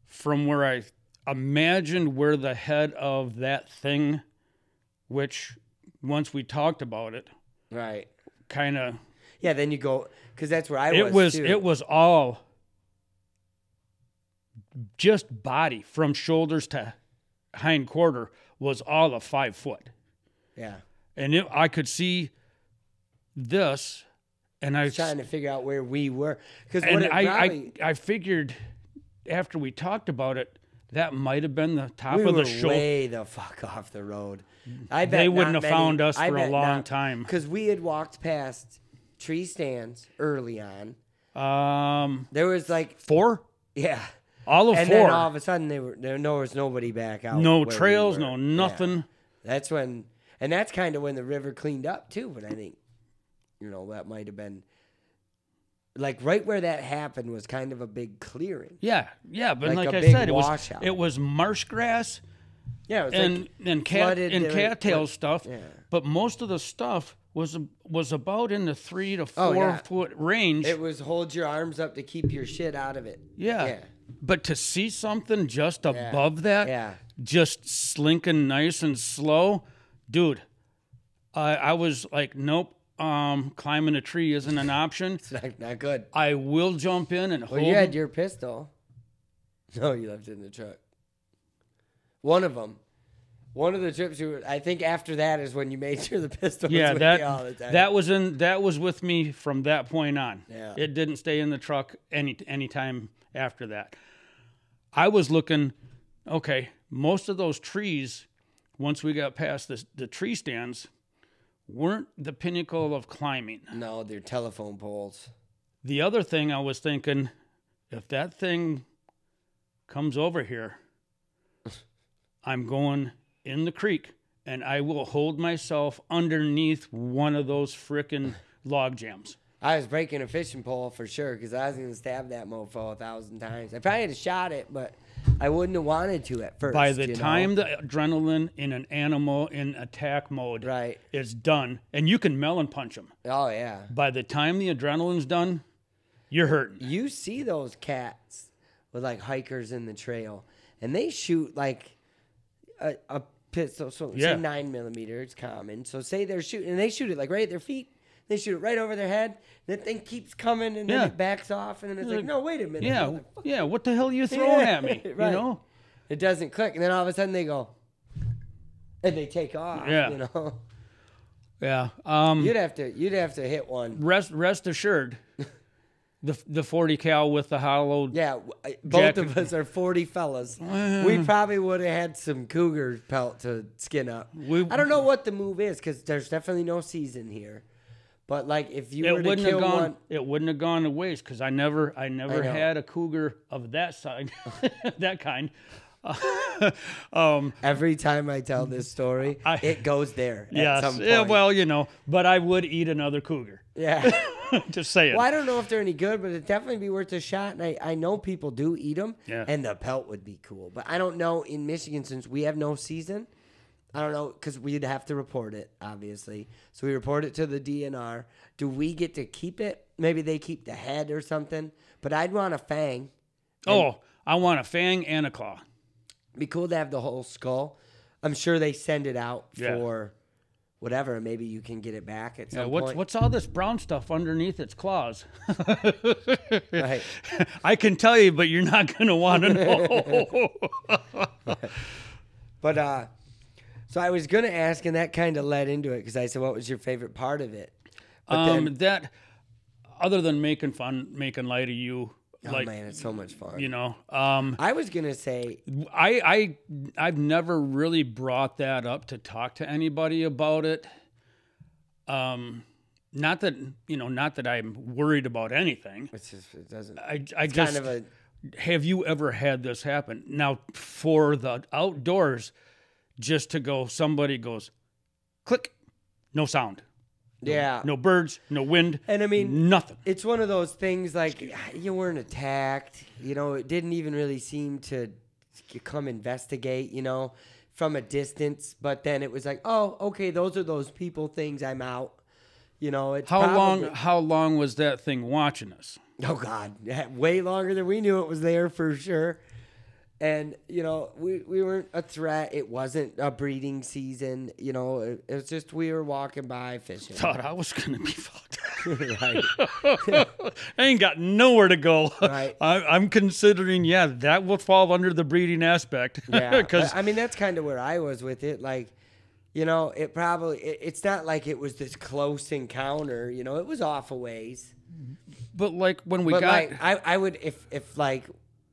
from where I imagined where the head of that thing, which once we talked about it, right, kind of. Yeah, then you go, because that's where I was too. It was all just body, from shoulders to hind quarter, was all of 5 foot. Yeah. And I could see this, and I was trying to figure out where we were. I figured after we talked about it, that might have been the top of the shoulder. Way the fuck off the road. They wouldn't have found us for a long time. Because we had walked past tree stands early on. There was like 4? Yeah. All of 4. And then all of a sudden there was nobody back out. No trails, no nothing. Yeah. That's when, and that's kind of when the river cleaned up too. But I think, that might have been, like, right where that happened was kind of a big clearing. Yeah, but like I said, it was marsh grass. Yeah, it was and cattail stuff. Yeah. But most of the stuff was about in the 3 to 4 foot range. It was hold your arms up to keep your shit out of it. Yeah. But to see something just above that, just slinking nice and slow, dude, I was like, nope, climbing a tree isn't an option. It's not good. I will jump in and hold. Well, you had your pistol. No, you left it in the truck. One of them. One of the trips I think after that is when you made sure the pistol was with you all the time. That was with me from that point on. Yeah. It didn't stay in the truck any time after that. I was looking, okay, most of those trees, once we got past the tree stands, weren't the pinnacle of climbing. No, they're telephone poles. The other thing I was thinking, if that thing comes over here, I'm going in the creek, and I will hold myself underneath one of those frickin' log jams. I was breaking a fishing pole for sure because I was going to stab that mofo 1,000 times. I probably had shot it, but I wouldn't have wanted to at first. By the time the adrenaline in an animal in attack mode is done, and you can melon punch them. Oh, yeah. By the time the adrenaline's done, you're hurting. You see those cats with like hikers in the trail, and they shoot like a pistol. So say 9mm, it's common. So say they're shooting, and they shoot it like right at their feet. They shoot it right over their head. That thing keeps coming, and then it backs off, and then it's like, no, wait a minute. Yeah, what the hell are you throwing at me? Right. You know? It doesn't click, and then all of a sudden they go, and they take off, you know? Yeah. You'd have to hit one. Rest assured, the 40 cal with the hollowed. Yeah, both of us are 40 fellas. We probably would have had some cougar pelt to skin up. I don't know what the move is because there's definitely no season here. But like, if you were to kill one, it wouldn't have gone to waste because I never had a cougar of that side, that kind. Every time I tell this story, it goes there. Yes. At some point. Yeah. Well, you know, but I would eat another cougar. Yeah. Just saying. Well, I don't know if they're any good, but it'd definitely be worth a shot. And I know people do eat them. Yeah. And the pelt would be cool. But I don't know in Michigan since we have no season. I don't know, because we'd have to report it, obviously. So we report it to the DNR. Do we get to keep it? Maybe they keep the head or something. But I'd want a fang. Oh, I want a fang and a claw. It'd be cool to have the whole skull. I'm sure they send it out for whatever. Maybe you can get it back at some point. What's all this brown stuff underneath its claws? Right. I can tell you, but you're not going to want to know. But, so I was going to ask, and that kind of led into it, because I said, what was your favorite part of it? But that, other than making light of you. Oh, man, it's so much fun. You know. I was going to say. I've never really brought that up to talk to anybody about it. Not that I'm worried about anything. It's just, it doesn't. Have you ever had this happen? Now, for the outdoors, just to go, somebody goes, click, no sound. No birds, no wind, and I mean, nothing. It's one of those things like you weren't attacked. You know, it didn't even really seem to come investigate, you know, from a distance. But then it was like, oh, okay, those are those people things. I'm out. You know, it's how long was that thing watching us? Oh, God, way longer than we knew it was there for sure. And, you know, we weren't a threat. It wasn't a breeding season. You know, it was just we were walking by fishing. Thought I was going to be fucked. Right. I ain't got nowhere to go. Right. I'm considering, that will fall under the breeding aspect. Yeah. I mean, that's kind of where I was with it. Like, you know, it's not like it was this close encounter. You know, it was off a ways. But, like, I would, if like,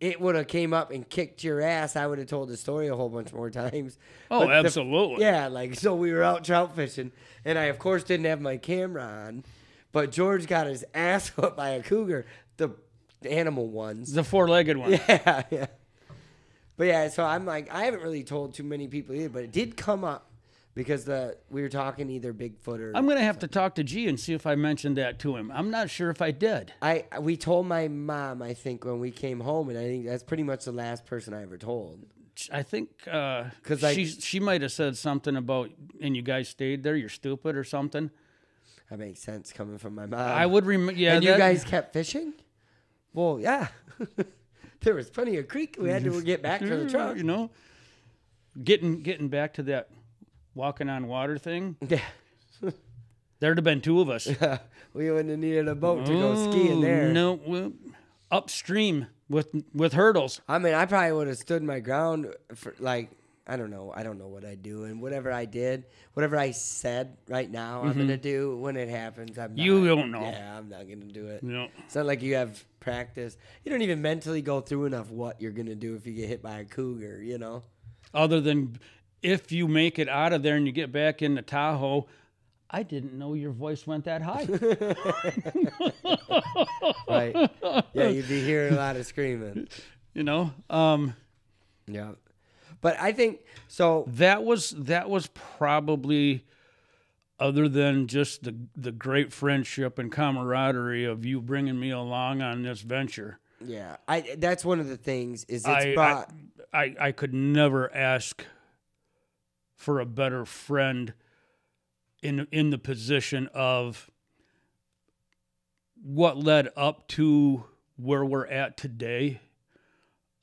it would have came up and kicked your ass, I would have told the story a whole bunch more times. Oh, absolutely. So we were out trout fishing, and I, of course, didn't have my camera on, but George got his ass whipped by a cougar, the animal ones. The four-legged one. Yeah. But, so I'm like, I haven't really told too many people either, but it did come up because we were talking either Bigfoot or... I'm going to have to talk to G and see if I mentioned that to him. I'm not sure if I did. We told my mom, I think, when we came home, and I think that's pretty much the last person I ever told. I think she might have said something about, and you guys stayed there, you're stupid or something. That makes sense coming from my mom. I would remember. Yeah, and you guys kept fishing? Well, yeah. There was plenty of creek. We had to get back to the truck. You know, getting back to that walking on water thing. Yeah. There'd have been two of us. We wouldn't have needed a boat to go skiing there. No, upstream with hurdles. I mean, I probably would have stood my ground for I don't know what I'd do, and whatever I did, whatever I said right now, I'm gonna do when it happens. I'm not. You don't know. Yeah, I'm not gonna do it. No. It's not like you have practice. You don't even mentally go through enough what you're gonna do if you get hit by a cougar. You know. Other than if you make it out of there and you get back in the Tahoe, I didn't know your voice went that high. Right. Yeah, you'd be hearing a lot of screaming. You know. Yeah. But I think so. That was probably, other than just the great friendship and camaraderie of you bringing me along on this venture. Yeah, that's one of the things is I could never ask for a better friend in the position of what led up to where we're at today.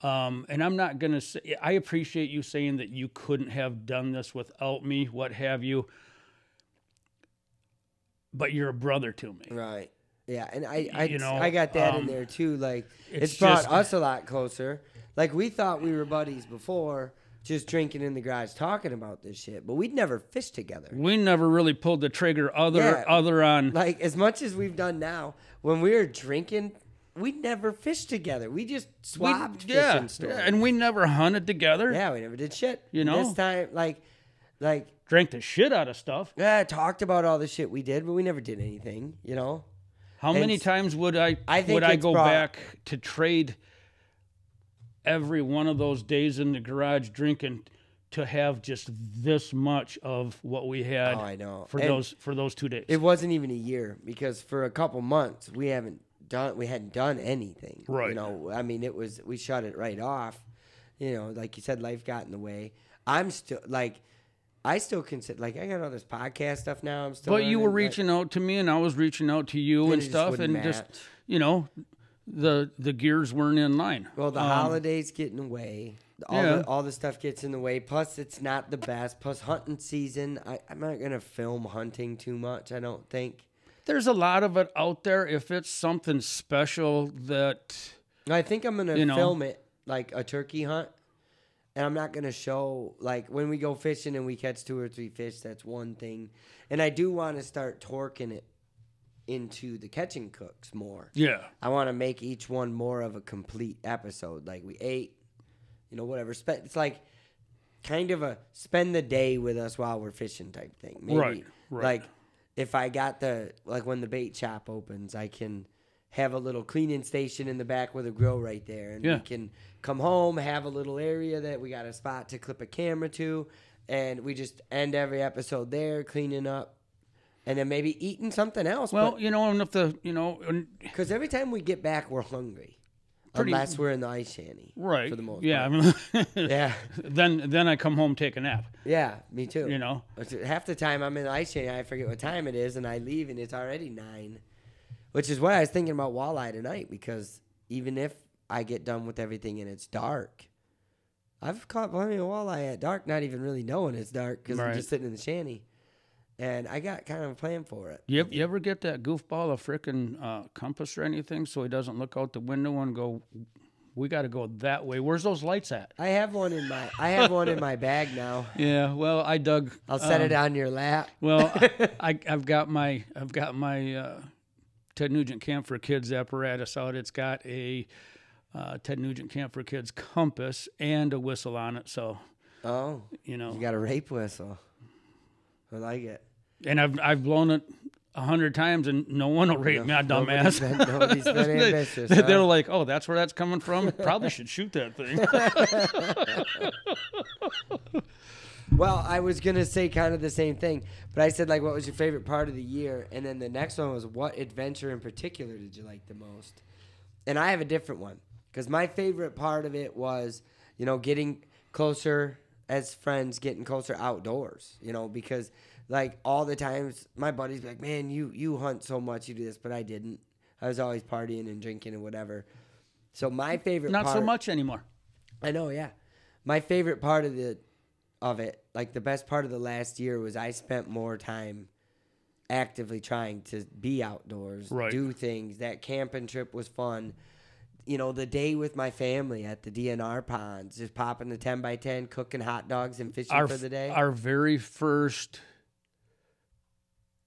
And I'm not going to say, I appreciate you saying that you couldn't have done this without me, what have you, but you're a brother to me. Right. Yeah. And I got that in there too. Like it's brought us a lot closer. Like we thought we were buddies before, just drinking in the garage talking about this shit, but we'd never fished together. We never really pulled the trigger other on. Like as much as we've done now, when we were drinking, we never fished together. We just swapped fishing stories. Yeah, and we never hunted together. Yeah, we never did shit. You know? This time, like drank the shit out of stuff. Yeah, talked about all the shit we did, but we never did anything, you know? How many times would I go back to trade every one of those days in the garage drinking to have just this much of what we had I know. for those 2 days? It wasn't even a year because for a couple months we hadn't done anything. Right. You know, I mean, we shut it right off. You know, like you said, life got in the way. I'm still I still consider I got all this podcast stuff now. I'm still. But you were reaching out to me, and I was reaching out to you and stuff, and just the gears weren't in line. Well, the holidays get in the way. All the stuff gets in the way. Plus, it's not the best. Plus, hunting season. I'm not gonna film hunting too much. I don't think. There's a lot of it out there. If it's something special that... I think I'm going to film it like a turkey hunt. And I'm not going to show... Like, when we go fishing and we catch 2 or 3 fish, that's one thing. And I do want to start torquing it into the catching cooks more. Yeah. I want to make each one more of a complete episode. Like, we ate, whatever. It's like kind of a spend the day with us while we're fishing type thing. Maybe, right. Like... If I got when the bait shop opens, I can have a little cleaning station in the back with a grill right there. And we can come home, have a little area that we got a spot to clip a camera to. And we just end every episode there, cleaning up. And then maybe eating something else. Well, and if because every time we get back, we're hungry. Unless we're in the ice shanty. Right. For the most part. I mean, yeah. Then I come home, take a nap. Yeah, me too. Half the time I'm in the ice shanty, I forget what time it is, and I leave, and it's already 9. Which is why I was thinking about walleye tonight, because even if I get done with everything and it's dark, I've caught plenty of walleye at dark, not even really knowing it's dark, because I'm just sitting in the shanty. And I got kind of a plan for it. You ever get that goofball a frickin' compass or anything so he doesn't look out the window and go, we got to go that way. Where's those lights at? I have one in my bag now. Yeah, well, I'll set it on your lap. Well, I've got my Ted Nugent Camp for Kids apparatus out. It's got a Ted Nugent Camp for Kids compass and a whistle on it. So, you got a rape whistle. I like it. And I've blown it 100 times, and no one will rape me, dumbass. Nobody's been ambitious. They're like, oh, that's where that's coming from? Probably should shoot that thing. Well, I was going to say kind of the same thing, but I said, what was your favorite part of the year? And then the next one was, what adventure in particular did you like the most? And I have a different one, because my favorite part of it was, getting closer as friends, getting closer outdoors, because Like all the times, my buddies be like, "Man, you hunt so much, you do this," but I didn't. I was always partying and drinking and whatever. So my favorite Not part, so much anymore. I know, yeah. My favorite part of it, like the best part of the last year, was I spent more time actively trying to be outdoors, Right. do things. That camping trip was fun. You know, the day with my family at the DNR ponds, just popping the 10x10, cooking hot dogs and fishing for the day. Our very first,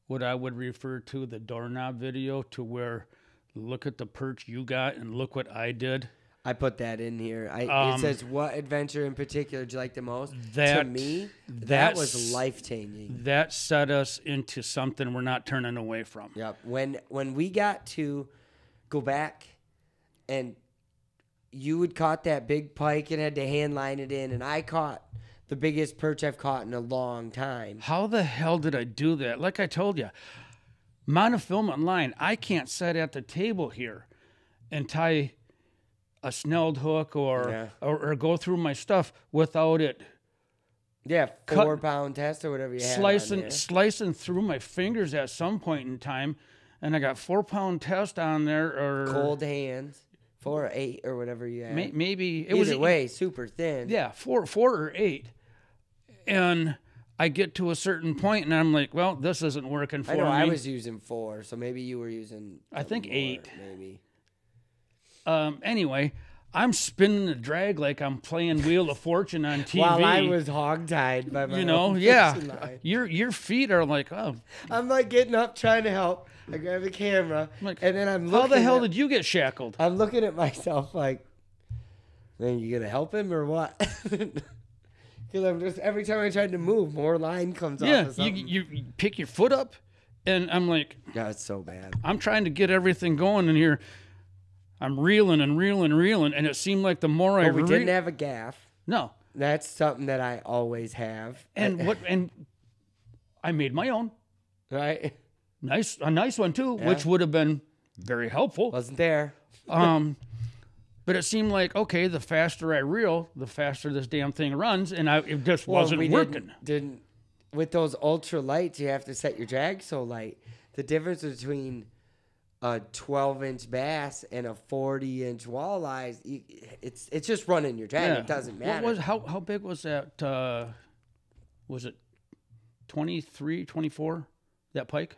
what I would refer to the doorknob video, to where look at the perch you got and look what I did. I put that in here. It says, what adventure in particular did you like the most? To me, that was life-changing. That set us into something we're not turning away from. Yep. When we got to go back and you had caught that big pike and had to hand line it in, and I caught the biggest perch I've caught in a long time. How the hell did I do that? Like I told you, monofilament line, I can't sit at the table here and tie a snelled hook or go through my stuff without it. Yeah, 4-pound test or whatever you had. Slicing through my fingers at some point in time, and I got 4-pound test on there, or cold hands, 4 or 8 or whatever you had. Maybe it Either way, super thin. Yeah, 4 or 8, and I get to a certain point, and I'm like, well, this isn't working for me. I was using 4, so maybe you were using. I think more, 8, maybe. Anyway, I'm spinning the drag like I'm playing Wheel of Fortune on TV. While I was hogtied by my own fishing line. Your feet are like, oh. I'm like getting up trying to help. I grab the camera, like, and then I'm looking. How the hell did you get shackled? I'm looking at myself like, man, you gonna help him or what? Because I'm just, every time I tried to move, more line comes off of something. You pick your foot up, and I'm like, yeah, it's so bad. I'm trying to get everything going in here. I'm reeling, and it seemed like the more I we didn't have a gaff. No. That's something that I always have. And I made my own. Right. A nice one too, which would have been very helpful. Wasn't there. But it seemed like, okay, the faster I reel, the faster this damn thing runs, and it just wasn't working. Didn't with those ultra lights, you have to set your drag so light. The difference between a 12-inch bass and a 40-inch walleye, it's just running your drag. Yeah. It doesn't matter. How big was that? Was it 23, 24, that pike?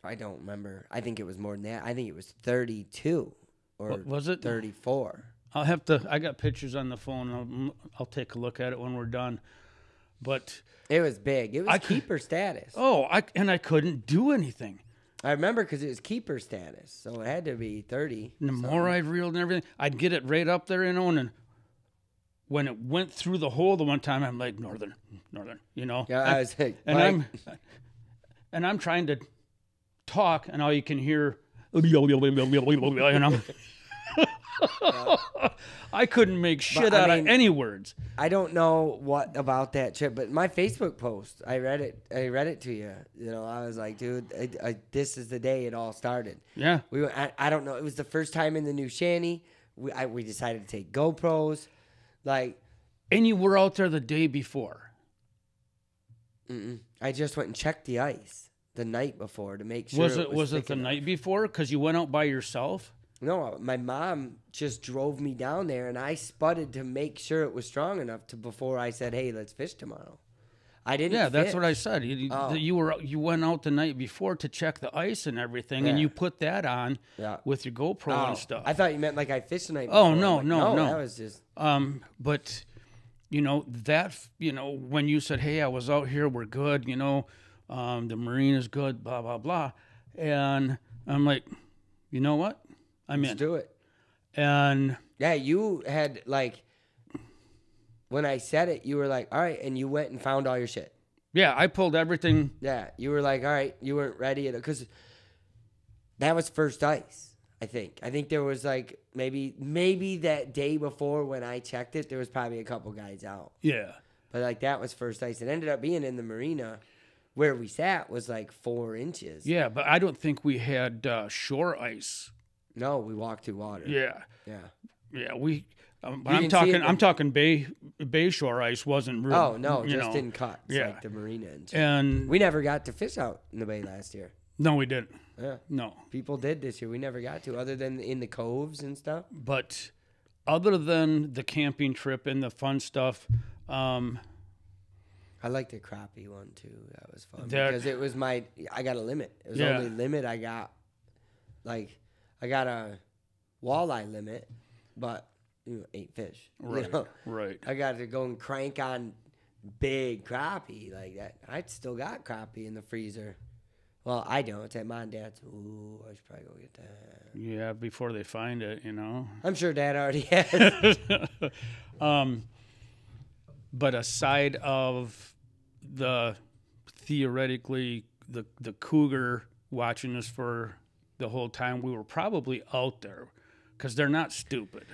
I don't remember. I think it was more than that. I think it was 32 or what was it? 34. I got pictures on the phone. I'll take a look at it when we're done. But it was big. It was keeper status. Oh, I couldn't do anything. I remember because it was keeper status, so it had to be 30. And the more I reeled and everything, I'd get it right up there, and when it went through the hole the one time, I'm like, northern, Yeah, I was like, and I'm trying to talk, and all you can hear, and I'm I couldn't make shit out of any words. I don't know what about that trip, but my Facebook post, I read it to you. You know, I was like, dude, this is the day it all started. Yeah. I don't know. It was the first time in the new shanty. We decided to take GoPros, and you were out there the day before. I just went and checked the ice the night before to make sure. Was it the night before? Because you went out by yourself. No, my mom just drove me down there, and I sputted to make sure it was strong enough before I said, "Hey, let's fish tomorrow." I didn't. Yeah, that's what I said. You went out the night before to check the ice and everything, and you put that on with your GoPro and stuff. I thought you meant like I fished the night before. Oh no. That was just. But when you said, "Hey, I was out here, we're good," the marine is good, blah blah blah, and I'm like, you know what? Let's do it. And yeah, you had when I said it, you were like, all right, and you went and found all your shit. Yeah, I pulled everything. Yeah, you were like, all right, you weren't ready because that was first ice. I think there was maybe that day before when I checked it, there was probably a couple guys out. Yeah, but that was first ice. It ended up being in the marina. Where we sat was 4 inches. Yeah, but I don't think we had shore ice. No, we walked through water. Yeah. Yeah. Yeah, we I'm talking bay shore ice wasn't real. Oh no, just in cuts, like the marina and shit. And we never got to fish out in the bay last year. No, we didn't. Yeah, no, people did this year. We never got to, other than in the coves and stuff. But other than the camping trip and the fun stuff, I like the crappie one too. That was fun because it was I got a limit. It was only limit I got. Like I got a walleye limit, but 8 fish. Right. Right. I got to go and crank on big crappie like that. I still got crappie in the freezer. Well, I don't. It's at Mom and Dad's. Ooh, I should probably go get that. Yeah, before they find it, I'm sure Dad already has. But aside of theoretically the cougar watching us for the whole time, we were probably out there because they're not stupid.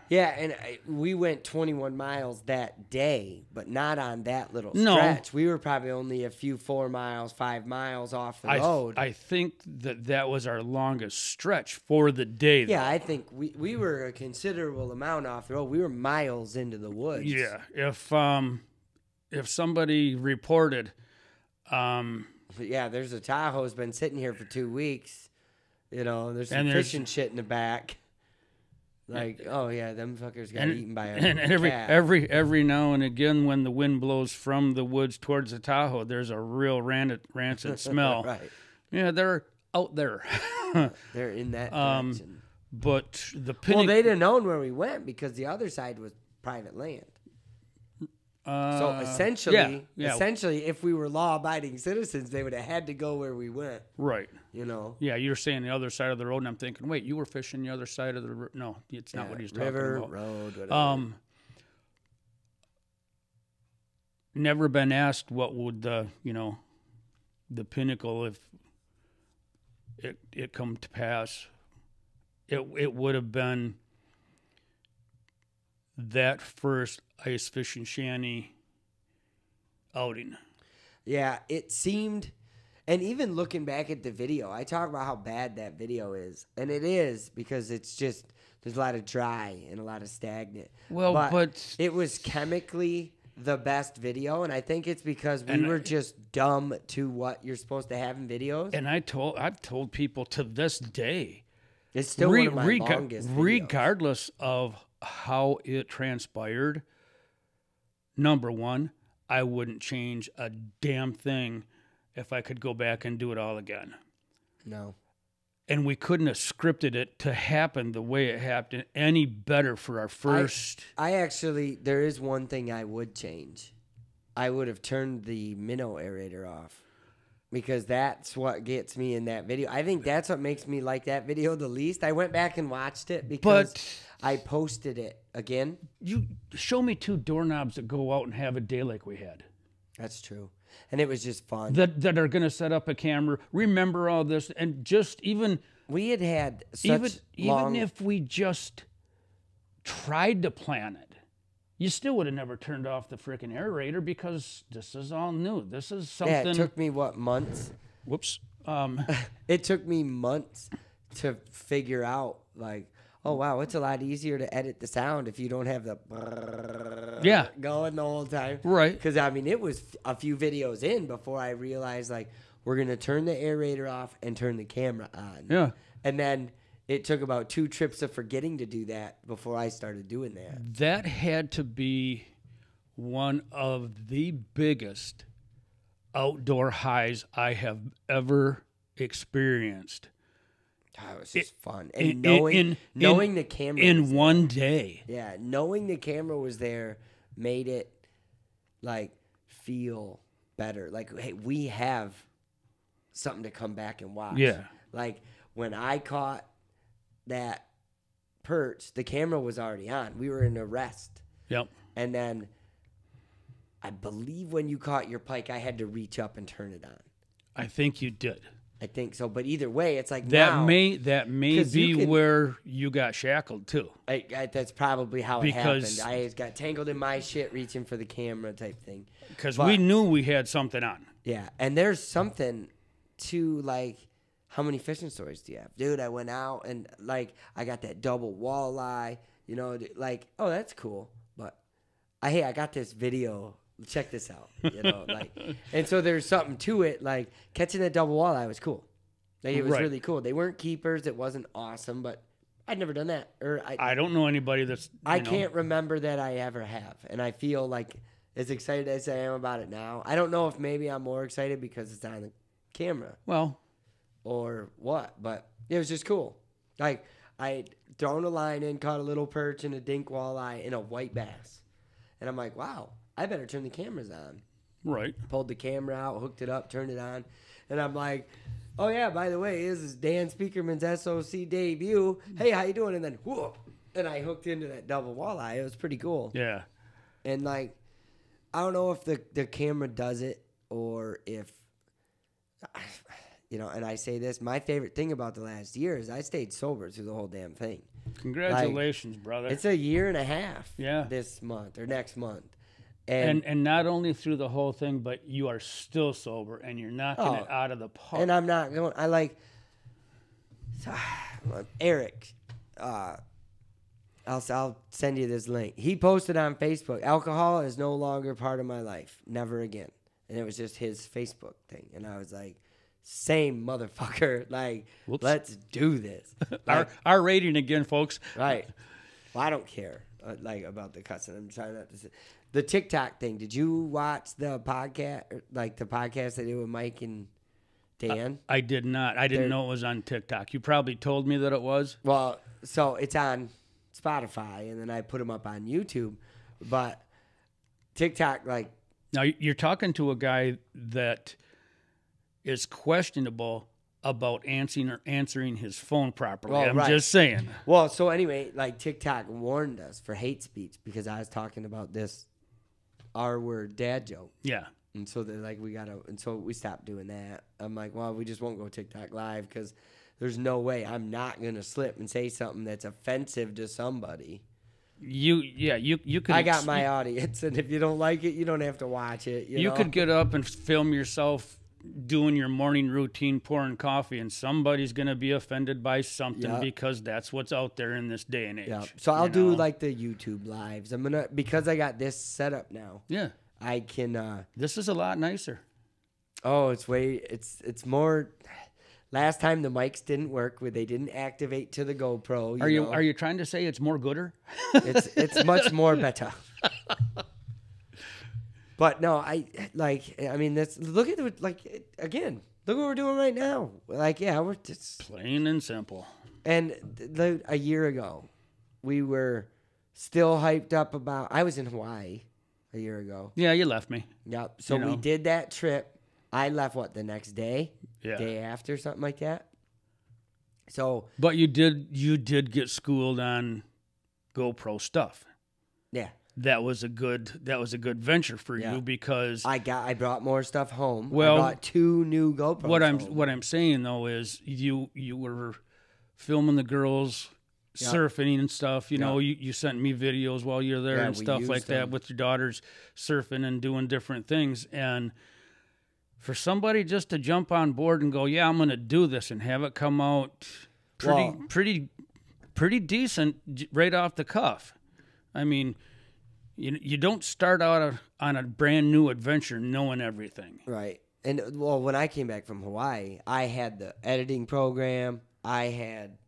Yeah, and we went 21 miles that day, but not on that little stretch. We were probably only a few 4 miles, 5 miles off the road. I think that was our longest stretch for the day. Yeah, I think we were a considerable amount off the road. We were miles into the woods. Yeah, if somebody reported, yeah, there's a Tahoe's been sitting here for 2 weeks. There's some fishing shit in the back. Like, oh yeah, them fuckers got eaten by a cat. every now and again, when the wind blows from the woods towards the Tahoe, there's a real rancid smell. Right. Yeah, they're out there. They're in that direction. But the they'd have known where we went because the other side was private land. So essentially, if we were law-abiding citizens, they would have had to go where we went. Right. Yeah, you're saying the other side of the road, and I'm thinking, wait, you were fishing the other side of the road? No, it's not what he's talking about. River, road, whatever. Never been asked what would the pinnacle, if it come to pass. It would have been that first ice fishing shanty outing. Yeah, it seemed, and even looking back at the video, I talk about how bad that video is, and it is because it's just there's a lot of dry and a lot of stagnant. Well, but it was chemically the best video, and I think it's because we were just dumb to what you're supposed to have in videos. And I've told people to this day, it's still one of my longest videos. Regardless of how it transpired, number one, I wouldn't change a damn thing if I could go back and do it all again. No. And we couldn't have scripted it to happen the way it happened any better for our first. I actually, there is one thing I would change. I would have turned the minnow aerator off. Because that's what gets me in that video. I think that's what makes me like that video the least. I went back and watched it because I posted it again. You show me 2 doorknobs that go out and have a day like we had. That's true. And it was just fun. That are going to set up a camera, remember all this, and just even... We had such even if we just tried to plan it, you still would have never turned off the freaking aerator because this is all new. This is something... Yeah, it took me, months? Whoops. It took me months to figure out, like, oh, wow, it's a lot easier to edit the sound if you don't have the going the whole time. Right. Because, it was a few videos in before I realized, like, we're going to turn the aerator off and turn the camera on. Yeah. And then it took about 2 trips of forgetting to do that before I started doing that. That had to be one of the biggest outdoor highs I have ever experienced. Oh, it was just fun. And knowing the camera in one day. Yeah, knowing the camera was there made it, like, feel better. Like, hey, we have something to come back and watch. Yeah. Like, when I caught that perch, the camera was already on. We were in a rest. Yep. And then I believe when you caught your pike, I had to reach up and turn it on. I think you did. I think so. But either way, it's like that may be where you got shackled too. That's probably how it happened. I got tangled in my shit reaching for the camera type thing. Because we knew we had something on. Yeah. And there's something to, like, how many fishing stories do you have? Dude, I went out and, like, I got that double walleye. You know, like, oh, that's cool. But hey, I got this video. Check this out. You know, like, and so there's something to it. Like catching that double walleye was cool. Like, it was Right. really cool. They weren't keepers. It wasn't awesome, but I'd never done that. Or I don't know anybody that's. I can't remember that I ever have. And I feel like as excited as I am about it now, I don't know if maybe I'm more excited because it's on the camera. Well, or what, but it was just cool. Like, I'd thrown a line in, caught a little perch and a dink walleye and a white bass. And I'm like, wow, I better turn the cameras on. right. Pulled the camera out, hooked it up, turned it on. And I'm like, oh, yeah, by the way, this is Dan Speakerman's SOC debut. Hey, how you doing? And then, whoop, and I hooked into that double walleye. It was pretty cool. Yeah. And, like, I don't know if the camera does it or if, you know, and I say this, my favorite thing about the last year is I stayed sober through the whole damn thing. Congratulations, brother. It's a year and a half Yeah. this month or next month. And not only through the whole thing, but you are still sober and you're knocking it out of the park. And I'm not going, I like, Eric, I'll send you this link. He posted on Facebook, alcohol is no longer part of my life. Never again. And it was just his Facebook thing. And I was like, same motherfucker. Like, Whoops. Let's do this. Like, our rating again, folks. right. Well, I don't care like about the cussing. I'm trying not to say. The TikTok thing. Did you watch the podcast, like the podcast they did with Mike and Dan? I did not. I didn't know it was on TikTok. You probably told me that it was. Well, so it's on Spotify, and then I put them up on YouTube. But TikTok, like, Now, you're talking to a guy that is questionable about answering his phone properly. Well, I'm right. just saying. well, so anyway, like TikTok warned us for hate speech because I was talking about this R-word dad joke. Yeah. And so they're like, and so we stopped doing that. I'm like, well, we just won't go TikTok live because there's no way I'm not going to slip and say something that's offensive to somebody. You could. I got my audience, and if you don't like it, you don't have to watch it. You know? could get up and film yourself doing your morning routine, pouring coffee, and somebody's going to be offended by something because that's what's out there in this day and age. Yeah. So I'll do like the YouTube lives. I'm gonna, because I got this set up now. Yeah. I can. This is a lot nicer. Oh, it's more. Last time the mics didn't work, where they didn't activate to the GoPro. Are you trying to say it's more gooder? It's much more better. But no, I mean, look at it, like, again, look what we're doing right now. Like, yeah, we're just plain and simple. And a year ago, we were still hyped up about. I was in Hawaii a year ago. Yeah, you left me. Yep. So we did that trip. I left the next day, day after, something like that. So, but you did get schooled on GoPro stuff. Yeah. That was a good venture for you because I brought more stuff home. Well, I brought 2 new GoPros. What I'm saying though is you were filming the girls surfing and stuff. You know, you sent me videos while you're there and stuff like that with your daughters surfing and doing different things. And for somebody just to jump on board and go, yeah, I'm going to do this and have it come out pretty decent right off the cuff. I mean, you don't start out on a brand new adventure knowing everything. Right. And, well, when I came back from Hawaii, I had the editing program. I had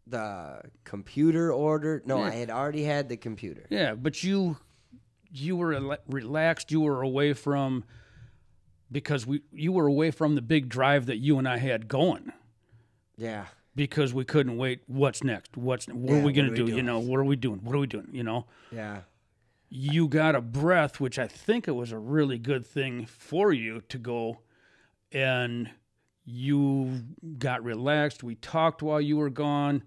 the computer ordered. No, I had already had the computer. Yeah, but you were relaxed. You were away from, because you were away from the big drive that you and I had going. Yeah. Because we couldn't wait. What's next? What are we going to do? You know, what are we doing? What are we doing? You know? Yeah. You got a breath, which I think it was a really good thing for you to go, and you got relaxed. We talked while you were gone.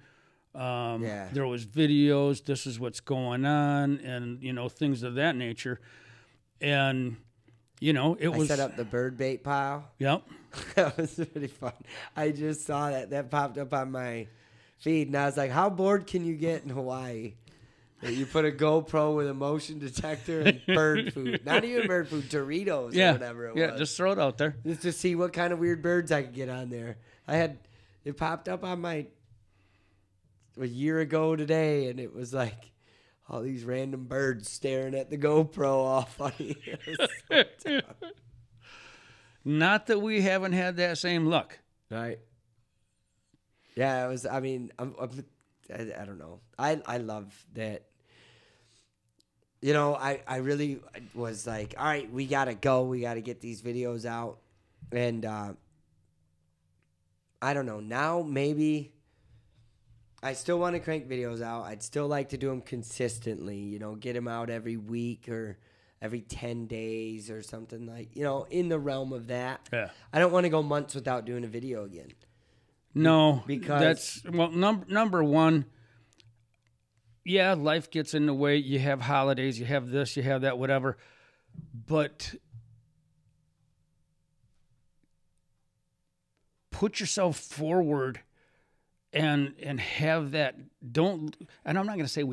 There was videos. This is what's going on, and things of that nature. And I set up the bird bait pile. Yep. That was really fun. I just saw that popped up on my feed, and I was like, how bored can you get in Hawaii? That you put a GoPro with a motion detector and bird food. Not even bird food, Doritos or whatever it was. Yeah, just throw it out there. Just to see what kind of weird birds I could get on there. It popped up on my a year ago today, and it was like all these random birds staring at the GoPro all funny. It was so tough. Not that we haven't had that same luck. Right. Yeah, it was. I mean, I don't know. I love that. You know, I really was like, all right, we gotta go. We gotta get these videos out, and I don't know. Now maybe I still want to crank videos out. I'd still like to do them consistently. You know, get them out every week or every 10 days or something like, you know, in the realm of that. Yeah. I don't want to go months without doing a video again. No, Because that's well. Number one, yeah, life gets in the way. You have holidays, you have this, you have that, whatever. But put yourself forward and have that. Don't. And I'm not going to say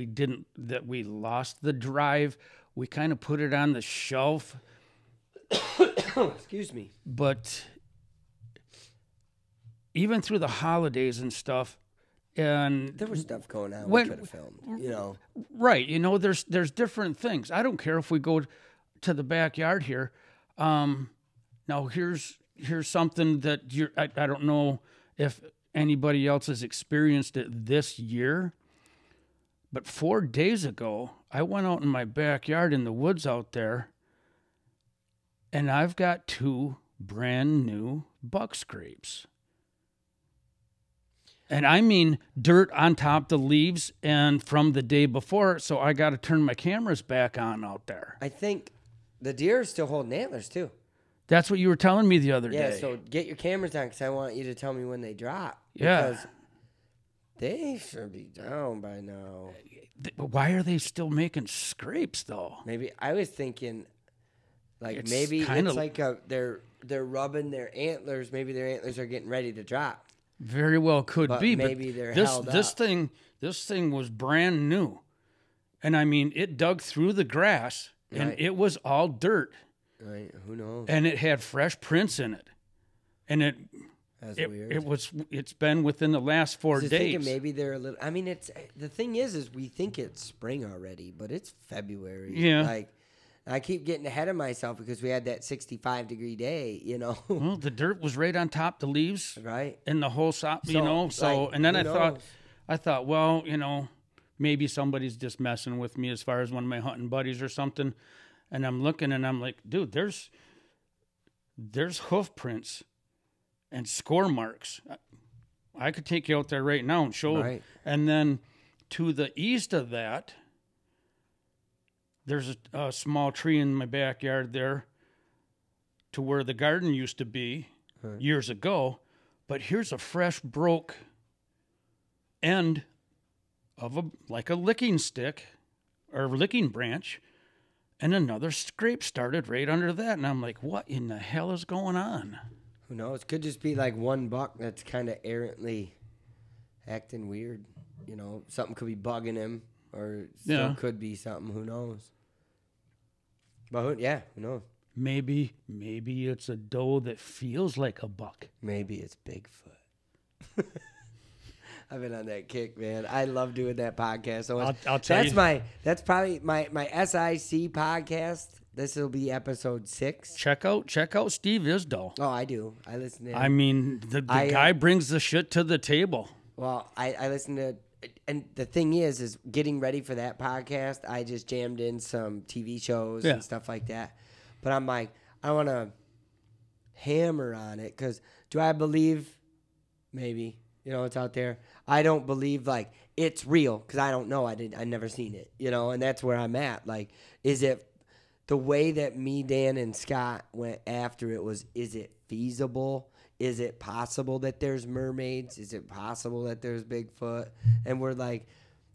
that we lost the drive. We kind of put it on the shelf. Excuse me. But even through the holidays and stuff, and there was stuff going on we could have filmed, you know. Right, you know, there's different things. I don't care if we go to the backyard here. Now here's something that I don't know if anybody else has experienced it this year, but 4 days ago I went out in my backyard in the woods out there, and I've got 2 brand new buck scrapes. And I mean dirt on top of the leaves and from the day before, so I got to turn my cameras back on out there. I think the deer are still holding antlers, too. That's what you were telling me the other day. Yeah, so get your cameras on because I want you to tell me when they drop. Yeah. Because they should be down by now. Why are they still making scrapes, though? Maybe I was thinking, like, It's maybe kinda- it's like they're rubbing their antlers. Maybe their antlers are getting ready to drop. Very well could But be, maybe but they're this held this up. thing was brand new, and I mean it dug through the grass, and Right. it was all dirt, Right? Who knows? and it had fresh prints in it, and That's weird. it's been within the last 4 Just days. thinking maybe they're a little. I mean, it's the thing is we think it's spring already, but it's February. Yeah. Like I keep getting ahead of myself because we had that 65-degree day. You know. Well, the dirt was right on top of the leaves, Right. in the whole sop, you So, know. So, like, and then who I thought, well, you know, maybe somebody's just messing with me as far as one of my hunting buddies or something. And I'm looking, and I'm like, dude, there's hoof prints and score marks. I could take you out there right now and show. Right. And then to the east of that, there's a small tree in my backyard there to where the garden used to be years ago. But here's a fresh broke end of a licking stick or licking branch, and another scrape started right under that. And I'm like, what in the hell is going on? Who knows? Could just be like one buck that's kind of errantly acting weird. You know, something could be bugging him, or still could be something. Who knows? But who knows? Maybe it's a doe that feels like a buck. Maybe it's Bigfoot. I've been on that kick, man. I love doing that podcast. So I'll tell you. That's probably my SIC podcast. This will be episode 6. Check out Steve Isdall. Oh, I do. I listen to him. I mean, the guy brings the shit to the table. Well, I listen to, and the thing is getting ready for that podcast, I just jammed in some TV shows and stuff like that. But I'm like, I want to hammer on it because do I believe? Maybe. You know, it's out there. I don't believe, like, it's real because I don't know. I never seen it, you know, and that's where I'm at. Like, is it the way that me, Dan, and Scott went after it is it feasible? Is it possible that there's mermaids? Is it possible that there's Bigfoot? And we're like,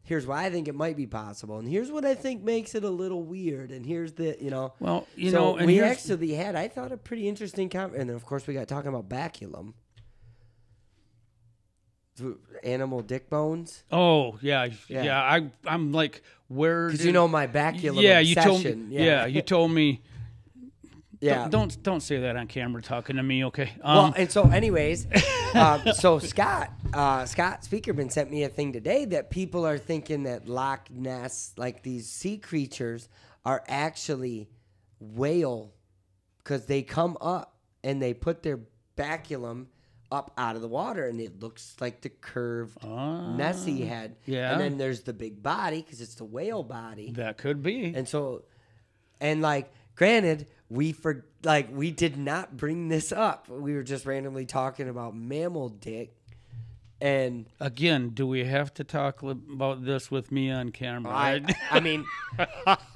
here's why I think it might be possible. And here's what I think makes it a little weird. And here's the, you know. Well, you so know. And we actually had, I thought, a pretty interesting comment. And then, of course, we got talking about baculum. Animal dick bones. Oh, yeah. I'm like, where? Because you know my baculum yeah, obsession. you told me. Yeah. Don't say that on camera talking to me, okay? Well, and so anyways, so Scott Speakerman sent me a thing today that people are thinking that Loch Ness, like these sea creatures, are actually whale because they come up and they put their baculum up out of the water and it looks like the curved Nessie head. Yeah. And then there's the big body because it's the whale body. That could be. And so, and like, granted, we did not bring this up. We were just randomly talking about mammal dick. And again, do we have to talk about this with me on camera? I mean,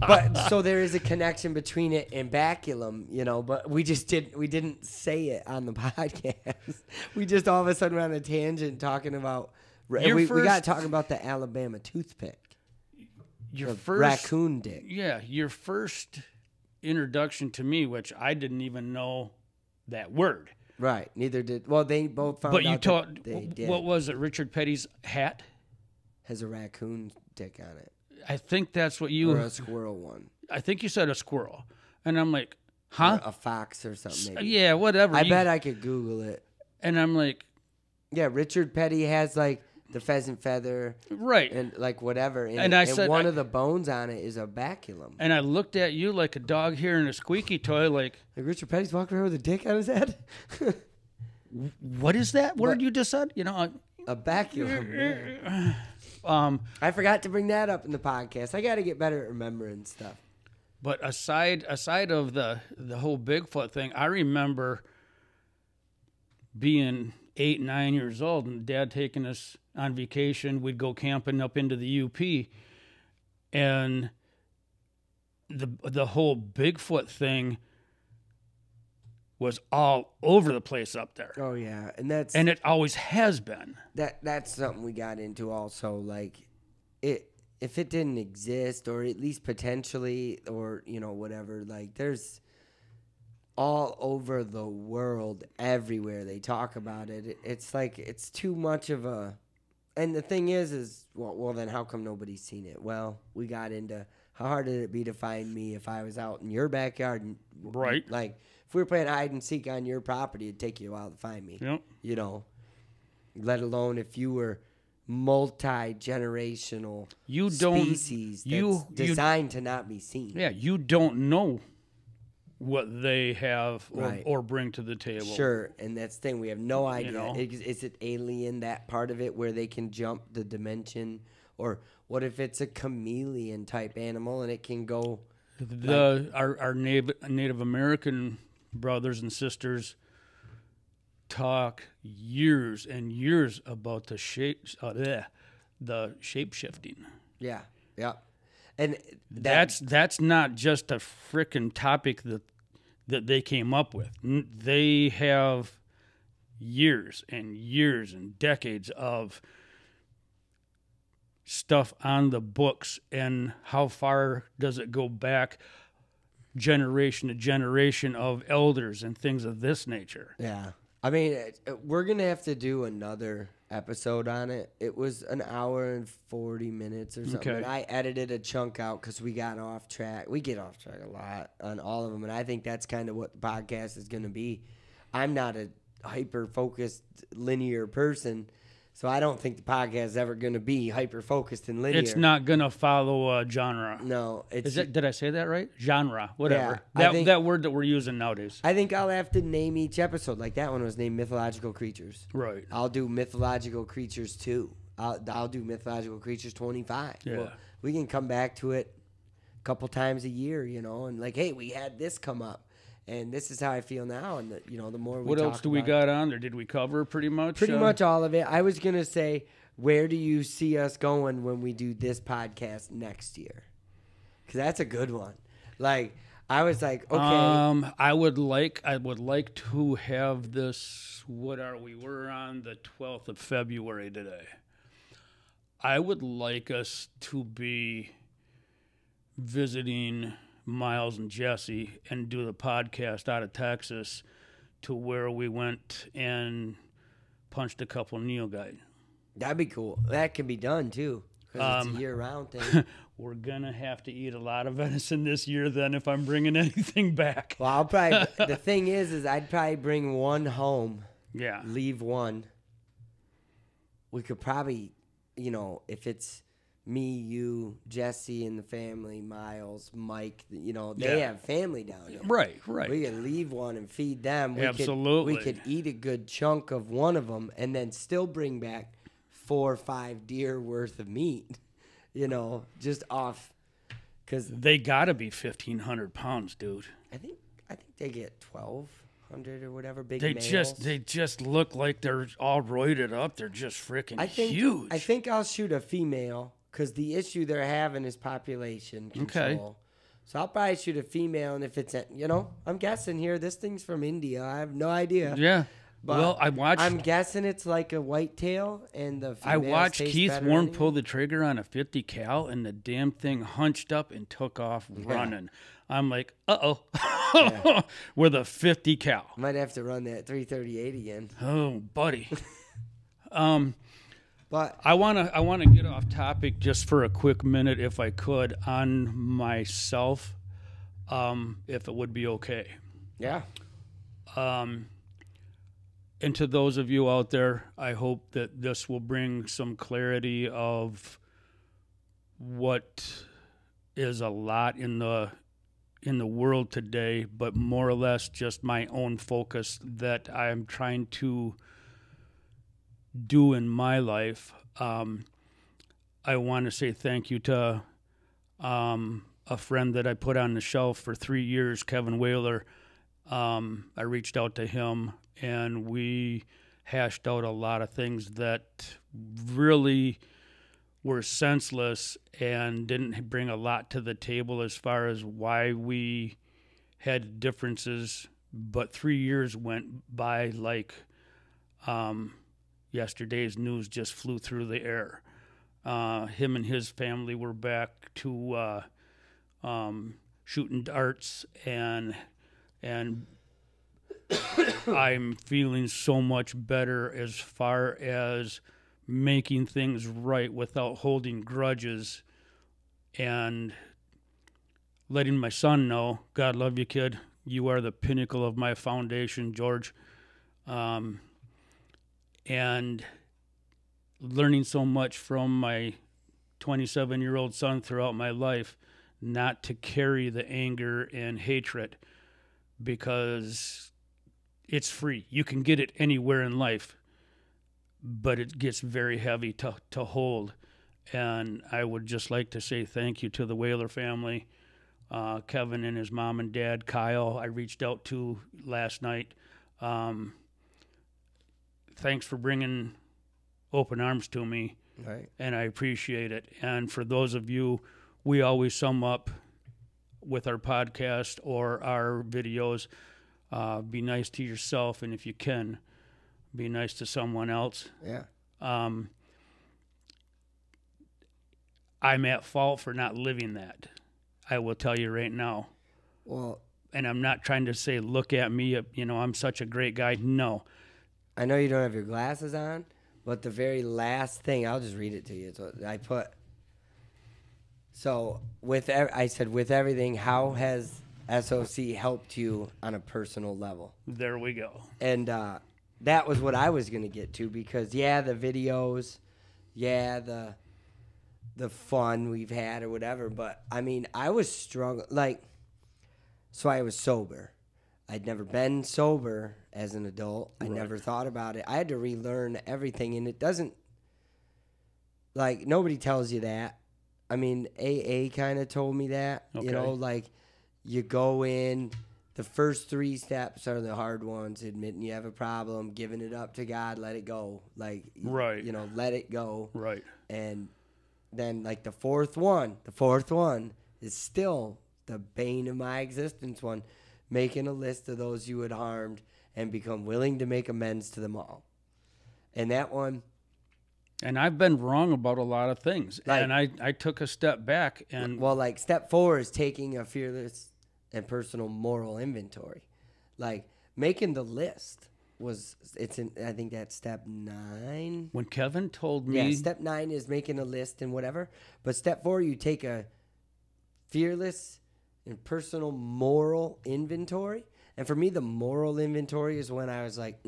but so there is a connection between it and baculum, you know, but we didn't say it on the podcast. We just all of a sudden went on a tangent talking about, we got talking about the Alabama toothpick. Your first raccoon dick. Yeah, your first introduction to me, which I didn't even know that word. Right. Neither did. Well, they both found out. But you taught. They did. What was it? Richard Petty's hat has a raccoon dick on it. I think that's what you. Or a squirrel one. I think you said a squirrel, and I'm like, huh? Or a fox or something. Maybe. Yeah, whatever. I bet I could Google it. And I'm like, yeah, Richard Petty has like the pheasant feather, right, and like whatever. And I said one of the bones on it is a baculum. And I looked at you like a dog hearing a squeaky toy, like Richard Petty's walking around with a dick on his head. What is that word you just said? You know, a baculum. I forgot to bring that up in the podcast. I got to get better at remembering stuff. But aside of the whole Bigfoot thing, I remember being 8, 9 years old and Dad taking us on vacation. We'd go camping up into the UP, and the whole Bigfoot thing was all over the place up there. Oh yeah, and it always has been. That's something we got into also. Like, if it didn't exist, or at least potentially, or you know whatever. Like, there's all over the world, everywhere they talk about it. It's like it's too much of a. And the thing is well then how come nobody's seen it? Well, we got into how hard did it be to find me if I was out in your backyard, and, right? Like. If we were playing hide and seek on your property, it'd take you a while to find me. Yep. You know, let alone if you were multi-generational species that's designed to not be seen. Yeah, you don't know what they have or bring to the table. Sure, and that's the thing. We have no idea. You know? Is it alien, that part of it, where they can jump the dimension? Or what if it's a chameleon-type animal and it can go... Our Native American brothers and sisters talk years and years about the shape shifting. Yeah, yeah, and that's not just a frickin' topic that they came up with. They have years and years and decades of stuff on the books, and how far does it go back, generation to generation, of elders and things of this nature. Yeah. I mean, we're going to have to do another episode on it. It was an hour and 40 minutes or something. Okay. And I edited a chunk out because we got off track. We get off track a lot on all of them, and I think that's kind of what the podcast is going to be. I'm not a hyper-focused, linear person, so I don't think the podcast is ever going to be hyper-focused and linear. It's not going to follow a genre. No. Did I say that right? Genre, whatever. Yeah, that word that we're using nowadays. I think I'll have to name each episode. Like that one was named Mythological Creatures. Right. I'll do Mythological Creatures 2. I'll do Mythological Creatures 25. Yeah. Well, we can come back to it a couple times a year, you know, and like, hey, we had this come up. And this is how I feel now, and the more we what talk else do we got on there? Did we cover pretty much? Pretty much all of it. I was gonna say, where do you see us going when we do this podcast next year? Because that's a good one. Like, I was like, okay. I would like to have this. What are we? We're on the 12th of February today. I would like us to be visiting Miles and Jesse and do the podcast out of Texas, to where we went and punched a couple Neo guys. That'd be cool. That can be done too, because it's a year-round thing. we're going to have to eat a lot of venison this year then if I'm bringing anything back. Well, I'll probably, the thing is I'd probably bring one home. Yeah. Leave one. We could probably, if it's me, you, Jesse, and the family, Miles, Mike, they have family down there. Right. We could leave one and feed them. Absolutely. We could eat a good chunk of one of them and then still bring back 4 or 5 deer worth of meat, just off. Cause they got to be 1,500 pounds, dude. I think they get 1,200 or whatever. Big They males. just look like they're all roided up. They're just freaking huge. I think I'll shoot a female because the issue they're having is population control. Okay. So I'll probably shoot a female, and if it's I'm guessing here this thing's from India. I have no idea. Yeah. But I'm guessing it's like a whitetail, and the females I watched Keith Warren anyway. pull the trigger on a 50 cal, and the damn thing hunched up and took off running. I'm like, uh-oh, with a 50 cal. Might have to run that 338 again. Oh, buddy. But I wanna get off topic just for a quick minute, if I could, on myself, if it would be okay. Yeah. And to those of you out there, I hope that this will bring some clarity of what is a lot in the world today, but more or less just my own focus that I'm trying to do in my life. I want to say thank you to a friend that I put on the shelf for 3 years, Kevin Whaler. I reached out to him, and we hashed out a lot of things that really were senseless and didn't bring a lot to the table as far as why we had differences. But 3 years went by like yesterday's news just flew through the air. Him and his family were back to shooting darts, and I'm feeling so much better as far as making things right without holding grudges and letting my son know, God love you, kid. You are the pinnacle of my foundation, George. And learning so much from my 27-year-old son throughout my life, not to carry the anger and hatred, because it's free. You can get it anywhere in life, but it gets very heavy to hold. And I would just like to say thank you to the Whaler family, Kevin and his mom and dad, Kyle, I reached out to last night. Thanks for bringing open arms to me, right. And I appreciate it. And for those of you, we always sum up with our podcast or our videos, be nice to yourself, and if you can, be nice to someone else. Yeah. I'm at fault for not living that. I will tell you right now. Well, and I'm not trying to say, look at me, I'm such a great guy. No. I know you don't have your glasses on, but the very last thing, I'll just read it to you. So I put, I said, with everything, how has SOC helped you on a personal level? There we go. And that was what I was going to get to, because, the videos, the fun we've had or whatever, but, I was struggling, so I was sober. I'd never been sober as an adult. I never thought about it. I had to relearn everything, and it doesn't, nobody tells you that. AA kind of told me that, okay. You go in, the first 3 steps are the hard ones: admitting you have a problem, giving it up to God, let it go. Let it go. Right. And then, the fourth one is still the bane of my existence one: making a list of those you had harmed and become willing to make amends to them all. And that one... And I've been wrong about a lot of things. And I took a step back. And step 4 is taking a fearless and personal moral inventory. Making the list. I think that's step 9. When Kevin told me, Yeah, step 9 is making a list and whatever. But step 4, you take a fearless and personal moral inventory. And for me, the moral inventory is when I was like,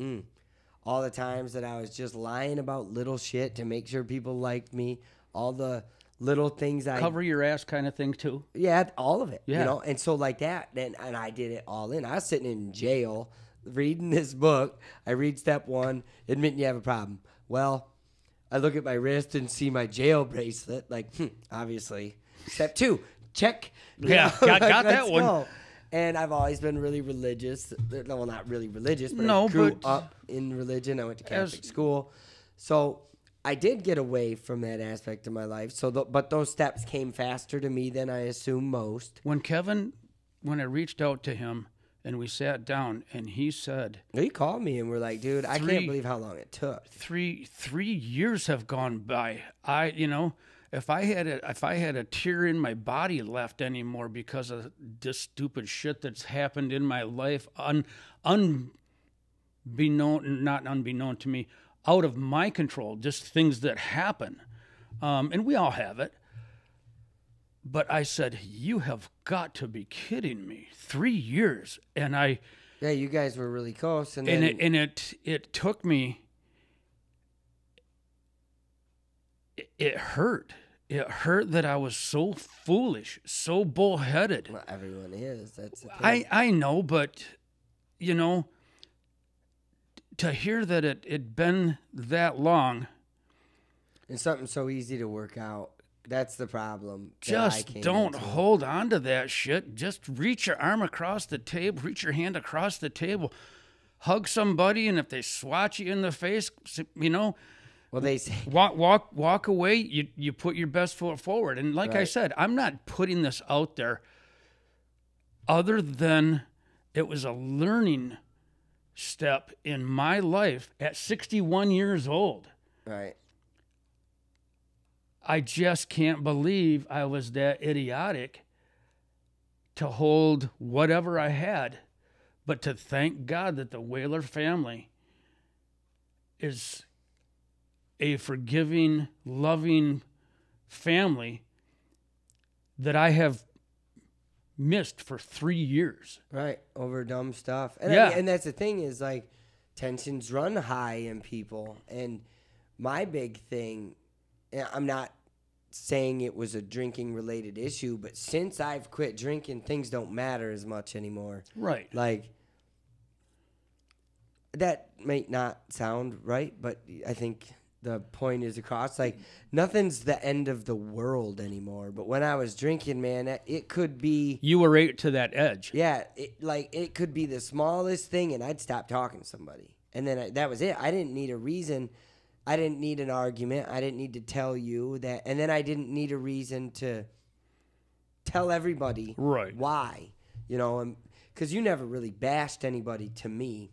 all the times that I was just lying about little shit to make sure people liked me, all the little things cover your ass kind of thing too. Yeah, all of it. Yeah. You know, and so like that, and I did it all in. I was sitting in jail reading this book. I read step 1, admitting you have a problem. Well, I look at my wrist and see my jail bracelet. Like, obviously. Step 2, check. Yeah, got that one. Go. And I've always been really religious. Well, not really religious, but I grew up in religion. I went to Catholic school. So I did get away from that aspect of my life. But those steps came faster to me than I assume most. When I reached out to him and we sat down and he said, he called me and we're like, dude, I can't believe how long it took. 3 years have gone by. If I had a tear in my body left anymore because of this stupid shit that's happened in my life, not unbeknown to me, out of my control, just things that happen, and we all have it. But I said, you have got to be kidding me! 3 years, and yeah, you guys were really close, and it took me. It hurt. It hurt that I was so foolish, so bullheaded. Well, everyone is. That's the thing. I know, but to hear that it'd been that long, and something so easy to work out. That's the problem. Just don't hold on to that shit. Just reach your arm across the table, reach your hand across the table, hug somebody, and if they swat you in the face, well, they say walk away. You put your best foot forward, and like I said, I'm not putting this out there. Other than it was a learning step in my life at 61 years old. Right. I just can't believe I was that idiotic to hold whatever I had, but to thank God that the Whaler family is a forgiving, loving family that I have missed for 3 years. Right, over dumb stuff. And and that's the thing is, like, tensions run high in people. And my big thing, I'm not saying it was a drinking-related issue, but since I've quit drinking, things don't matter as much anymore. Right. Like, that may not sound right, but I think the point is across. Like, nothing's the end of the world anymore. But when I was drinking, man, it could be... You were right to that edge. Yeah, it could be the smallest thing, and I'd stop talking to somebody. And then that was it. I didn't need a reason. I didn't need an argument. I didn't need to tell you that. And then I didn't need a reason to tell everybody why. Because you never really bashed anybody to me.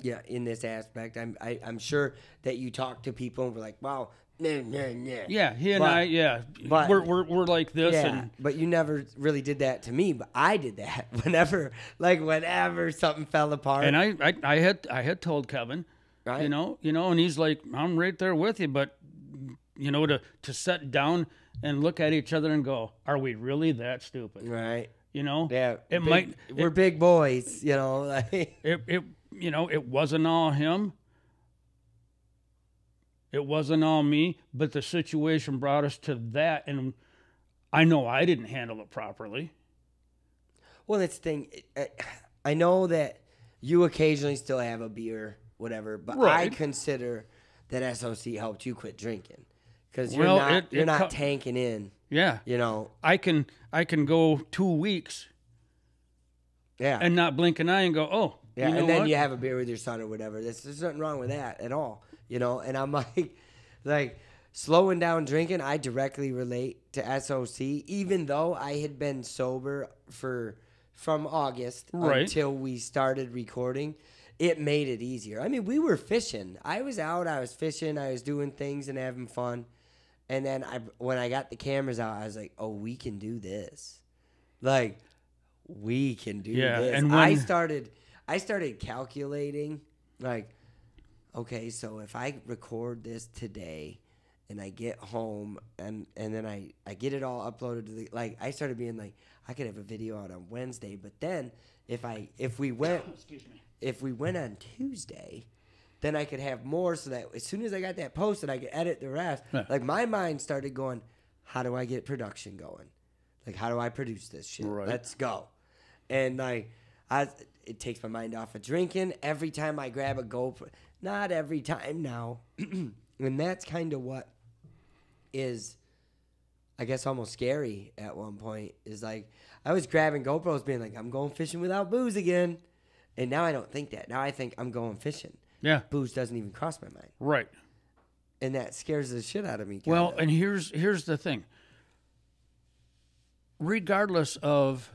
Yeah, in this aspect, I'm sure that you talk to people and we're like, wow, nah. Yeah, but we're like this. Yeah, but you never really did that to me. But I did that whenever something fell apart. And I had told Kevin, right? And he's like, I'm right there with you. But to sit down and look at each other and go, are we really that stupid? Right. Yeah. We're big boys. It wasn't all him. It wasn't all me, but the situation brought us to that, and I know I didn't handle it properly. Well, that's the thing. I know that you occasionally still have a beer, whatever, but I consider that SOC helped you quit drinking because you're not tanking in. Yeah, I can go 2 weeks. Yeah, and not blink an eye and go, oh. Yeah, and then you have a beer with your son or whatever. There's nothing wrong with that at all, And I'm like slowing down drinking. I directly relate to SOC, even though I had been sober from August until we started recording. It made it easier. I mean, we were fishing. I was out. I was fishing. I was doing things and having fun. And then when I got the cameras out, I was like, oh, we can do this. Like, we can do this. And I started calculating, like, okay, so if I record this today and I get home and then I get it all uploaded to the, like, I started being like, I could have a video out on Wednesday, but then if we went on Tuesday, then I could have more so that as soon as I got that posted, I could edit the rest. Yeah. Like, my mind started going, how do I get production going? Like, how do I produce this shit? Right. Let's go. And like, it takes my mind off of drinking. Every time I grab a GoPro, not every time now, and that's kind of what is, I guess, almost scary at one point, is like, I was grabbing GoPros being like, I'm going fishing without booze again. And now I don't think that. Now I think I'm going fishing. Yeah. Booze doesn't even cross my mind. Right. And that scares the shit out of me. Kinda. Well, and here's the thing. Regardless of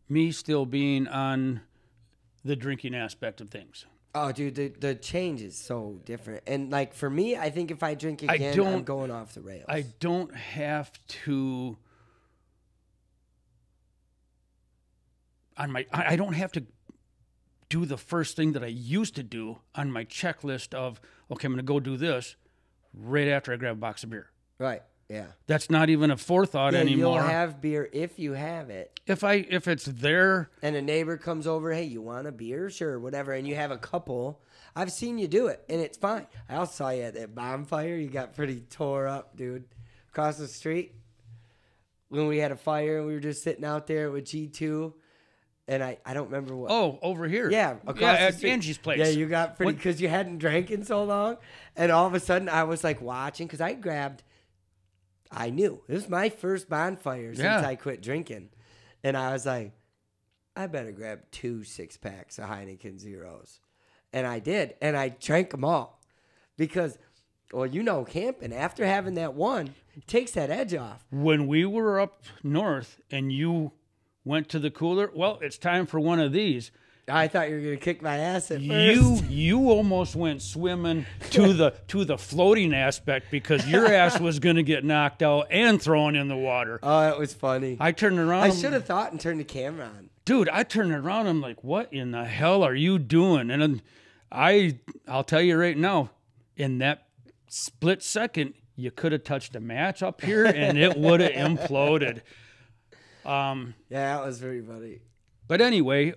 me still being on the drinking aspect of things. Oh, dude, the change is so different. And, like, for me, I think if I drink again, I'm going off the rails. I don't have to... I don't have to do the first thing that I used to do on my checklist of, okay, I'm going to go do this right after I grab a box of beer. Right, yeah. That's not even a forethought anymore. You'll have beer if you have it. If it's there... And a neighbor comes over, hey, you want a beer? Sure, whatever. And you have a couple. I've seen you do it, and it's fine. I also saw you at that bonfire. You got pretty tore up, dude. Across the street. When we had a fire and we were just sitting out there with G2. And I don't remember what. Oh, over here. Yeah, across the at street. Angie's place. Yeah, you got pretty, because you hadn't drank in so long. And all of a sudden, I was like watching, because I knew. It was my first bonfire since I quit drinking. And I was like, I better grab 2 6-packs of Heineken Zeros. And I did. And I drank them all. Because, well, camping, after having that one, it takes that edge off. When we were up north and you went to the cooler, well, it's time for one of these. I thought you were going to kick my ass at first. You almost went swimming to the floating aspect, because your ass was going to get knocked out and thrown in the water. Oh, that was funny. I turned around. I should have thought and turned the camera on. Dude, I turned around. I'm like, what in the hell are you doing? And then I'll tell you right now, in that split second, you could have touched a match up here and it would have imploded. Yeah, that was very funny. But anyway,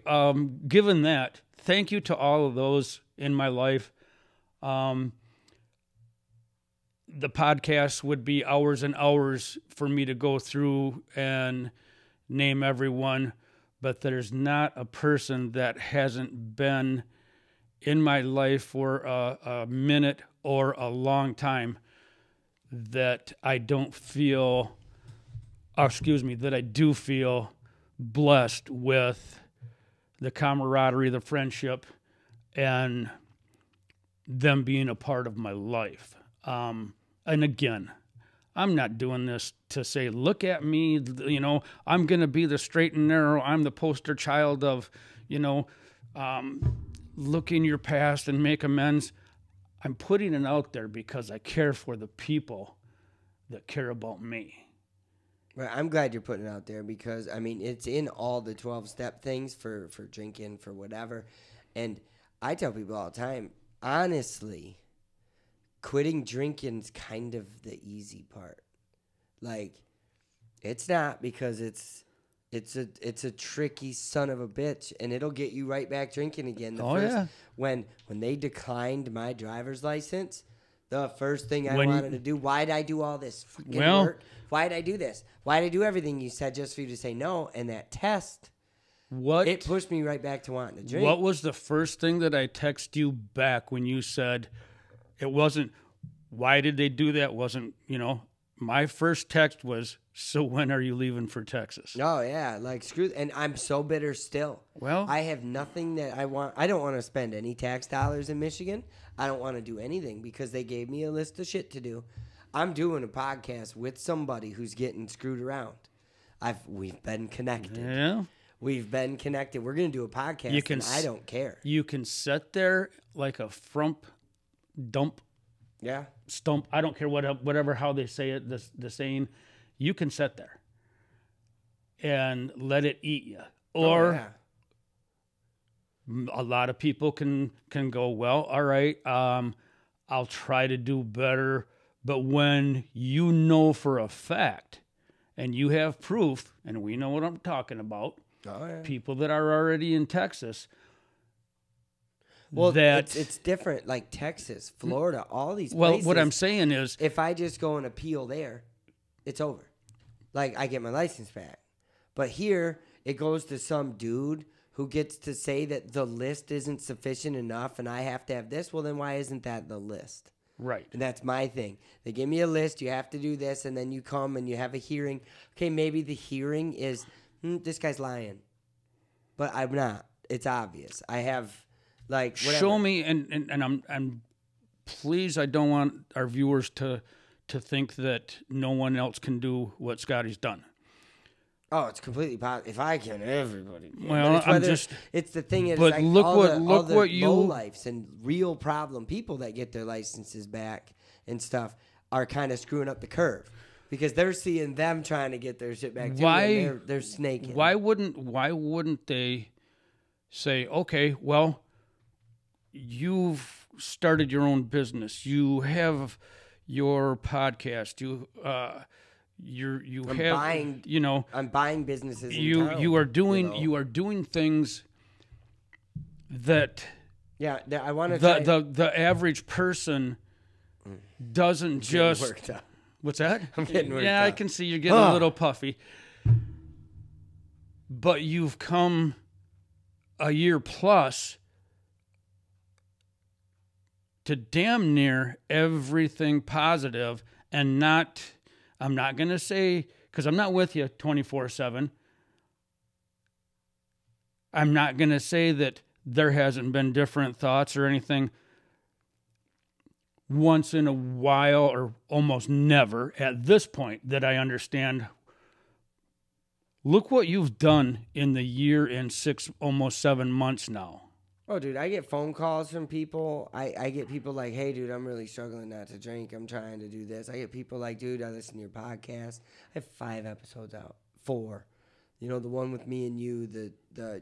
given that, thank you to all of those in my life. The podcast would be hours and hours for me to go through and name everyone, but there's not a person that hasn't been in my life for a minute or a long time that I don't feel... that I do feel blessed with the camaraderie, the friendship, and them being a part of my life. And again, I'm not doing this to say, look at me, I'm going to be the straight and narrow. I'm the poster child of, look in your past and make amends. I'm putting it out there because I care for the people that care about me. Right, I'm glad you're putting it out there, because, I mean, it's in all the 12-step things for drinking, for whatever. And I tell people all the time, honestly, quitting drinking's kind of the easy part. Like, it's not, because it's a tricky son of a bitch, and it'll get you right back drinking again. When they declined my driver's license, the first thing I wanted to do, why'd I do all this fucking work? Why'd I do this? Why'd I do everything you said just for you to say no? And that test, it pushed me right back to wanting to drink. What was the first thing that I texted you back when you said, it wasn't, why did they do that? Wasn't, my first text was, so when are you leaving for Texas? Oh, yeah, like screw, and I'm so bitter still. Well, I have nothing that I want. I don't want to spend any tax dollars in Michigan. I don't want to do anything because they gave me a list of shit to do. I'm doing a podcast with somebody who's getting screwed around. We've been connected. Yeah. We've been connected. We're going to do a podcast, and I don't care. You can sit there like a dump. Yeah. Stump. I don't care whatever how they say it, the saying. You can sit there and let it eat you. Or A lot of people can go, well, all right, I'll try to do better. But when you know for a fact and you have proof, and we know what I'm talking about, people that are already in Texas. Well, it's different, like Texas, Florida, all these places. Well, what I'm saying is, if I just go and appeal there, it's over. Like, I get my license back. But here, it goes to some dude who gets to say that the list isn't sufficient enough and I have to have this. Well, then why isn't that the list? Right. And that's my thing. They give me a list. You have to do this, and then you come and you have a hearing. Okay, maybe the hearing is, this guy's lying. But I'm not. It's obvious. I have... Like, whatever. Show me, and I'm please, I don't want our viewers to think that no one else can do what Scotty's done. Oh, it's completely possible. If I can, everybody can. Well, it's the thing is, but like look all the what you lowlifes and real problem people that get their licenses back and stuff are kind of screwing up the curve because they're seeing them trying to get their shit back too. And they're snaking. Why wouldn't they say, okay, well, you've started your own business. You have your podcast. I'm buying businesses. You are doing things that I want to. The average person doesn't just. Worked up. What's that? I'm getting worked up. I can see you're getting a little puffy. But you've come a year plus to damn near everything positive, and I'm not going to say, because I'm not with you 24/7. I'm not going to say that there hasn't been different thoughts or anything. Once in a while, or almost never at this point that I understand. Look what you've done in the year and 6, almost 7 months now. Oh, dude, I get phone calls from people. I get people like, hey, dude, I'm really struggling not to drink. I'm trying to do this. I get people like, dude, I listen to your podcast. I have 5 episodes out. 4. You know, the one with me and you, the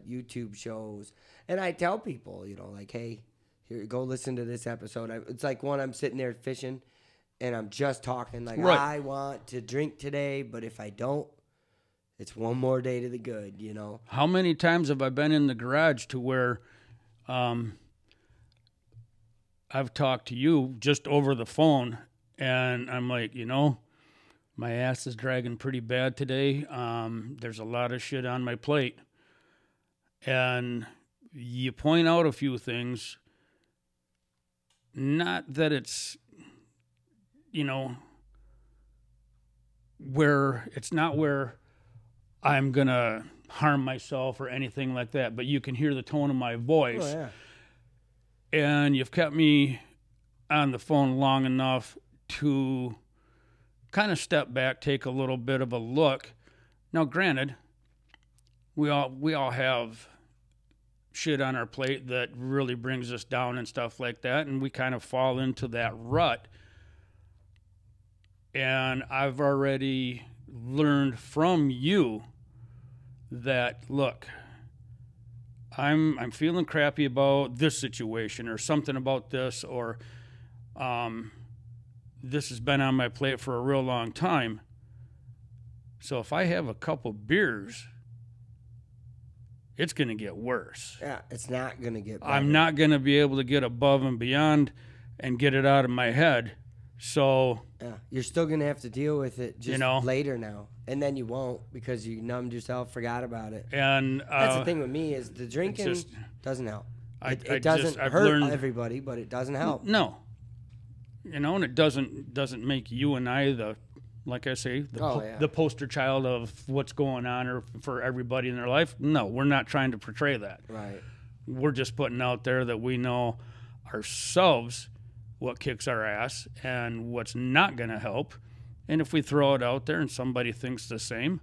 YouTube shows. And I tell people, you know, like, hey, here, go listen to this episode. It's like one, I'm sitting there fishing, and I'm just talking like, right. I want to drink today, but if I don't, it's one more day to the good, you know. How many times have I been in the garage to where I've talked to you just over the phone, and I'm like, you know, my ass is dragging pretty bad today. There's a lot of shit on my plate. And you point out a few things, not that it's, you know, it's not where I'm going to harm myself or anything like that, but you can hear the tone of my voice. Oh, yeah. And you've kept me on the phone long enough to kind of step back, take a little bit of a look. Now, granted, we all have shit on our plate that really brings us down and stuff like that, and we kind of fall into that rut. And I've already learned from you that, look, I'm feeling crappy about this situation or something about this, or this has been on my plate for a real long time. So if I have a couple beers, it's going to get worse. Yeah, it's not going to get better. I'm not going to be able to get above and beyond and get it out of my head. So yeah, you're still going to have to deal with it just later now. And then you won't because you numbed yourself, forgot about it. And that's the thing with me is the drinking doesn't help. It doesn't hurt everybody, but it doesn't help. No. You know, and it doesn't make you and I like I say, the poster child of what's going on or for everybody in their life. No, we're not trying to portray that. Right. We're just putting out there that we know ourselves what kicks our ass and what's not going to help. And if we throw it out there and somebody thinks the same,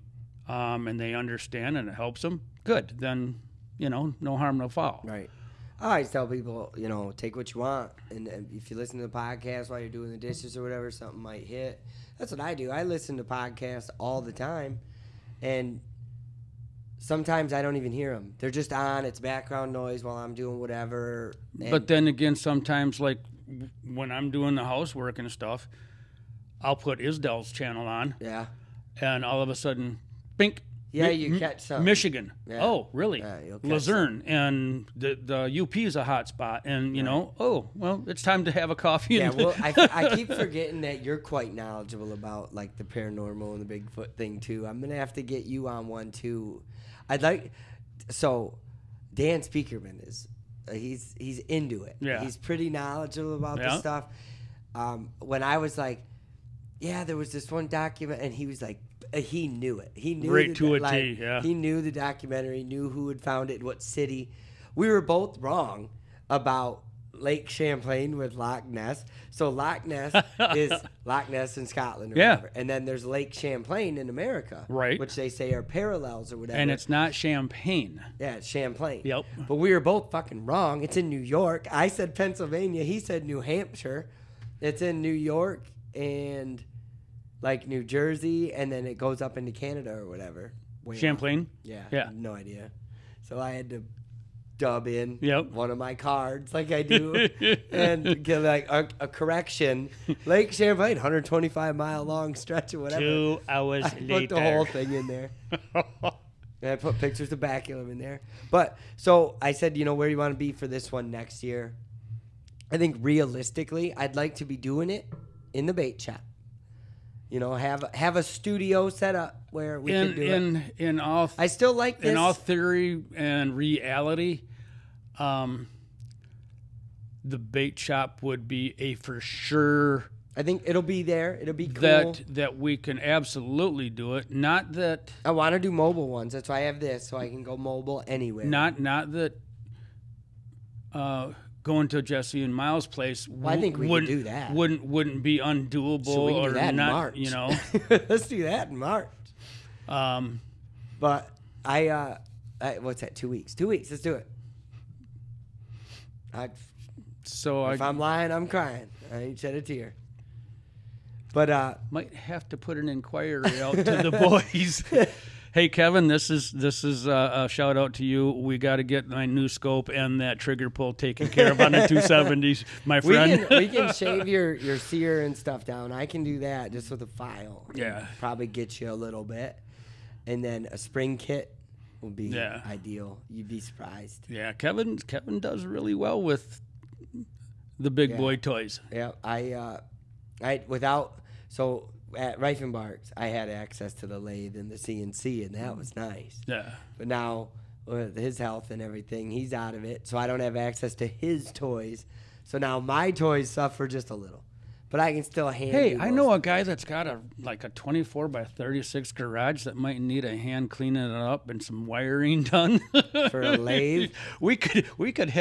and they understand and it helps them, good. Then, no harm, no foul. Right. I always tell people, take what you want. And if you listen to the podcast while you're doing the dishes or whatever, something might hit. That's what I do. I listen to podcasts all the time. And sometimes I don't even hear them. They're just on. It's background noise while I'm doing whatever. But then again, sometimes, like when I'm doing the housework and stuff, I'll put Isdell's channel on. Yeah. And all of a sudden, bink. Yeah, you catch some. Michigan. Yeah. Oh, really? Yeah, you'll catch Luzerne. And the UP is a hot spot. And, you know, oh, well, it's time to have a coffee. Yeah, well, I keep forgetting that you're quite knowledgeable about, like, the paranormal and the Bigfoot thing, too. I'm going to have to get you on one, too. So, Dan Speakerman is, he's into it. Yeah. He's pretty knowledgeable about this stuff. When I was like, yeah, there was this one document, and he was like, he knew it. He knew right to a T, yeah. He knew the documentary, knew who had found it, what city. We were both wrong about Lake Champlain with Loch Ness. So Loch Ness is Loch Ness in Scotland or whatever. And then there's Lake Champlain in America. Right. Which they say are parallels or whatever. And it's not Champagne. Yeah, it's Champlain. Yep. But we were both fucking wrong. It's in New York. I said Pennsylvania. He said New Hampshire. It's in New York and like New Jersey, and then it goes up into Canada or whatever. Champlain? Yeah. No idea. So I had to dub in Yep. one of my cards like I do and get like a correction. Lake Champlain, 125-mile long stretch or whatever. 2 hours I later. put the whole thing in there. And I put pictures of Baculum in there. But so I said, you know, where do you want to be for this one next year? I think realistically, I'd like to be doing it in the bait shop. You know, have a studio set up where we can do it. In all, I still like this. In all theory and reality, the bait shop would be a for sure. I think it'll be there. It'll be cool. That we can absolutely do it. Not that I want to do mobile ones. That's why I have this, so I can go mobile anywhere. Not that. Going to Jesse and Miles' place, I think we could do that. Wouldn't be undoable, So we can or do that not, in March. You know. Let's do that in March. But I what's that? 2 weeks. 2 weeks. Let's do it. If I'm lying, I'm crying. I ain't shed a tear. But might have to put an inquiry out to the boys. Hey Kevin, this is a shout out to you. We got to get my new scope and that trigger pull taken care of on the 270s, my friend. We can shave your sear and stuff down. I can do that just with a file. Yeah, probably get you a little bit, and then a spring kit would be ideal. You'd be surprised. Yeah, Kevin does really well with the big boy toys. Yeah, so at Reifenbark's, I had access to the lathe and the CNC, and that was nice. Yeah. But now, with his health and everything, he's out of it, so I don't have access to his toys. So now my toys suffer just a little. But I can still handle Hey, I know a guy that's got a 24 by 36 garage that might need a hand cleaning it up and some wiring done. For a lathe? We could get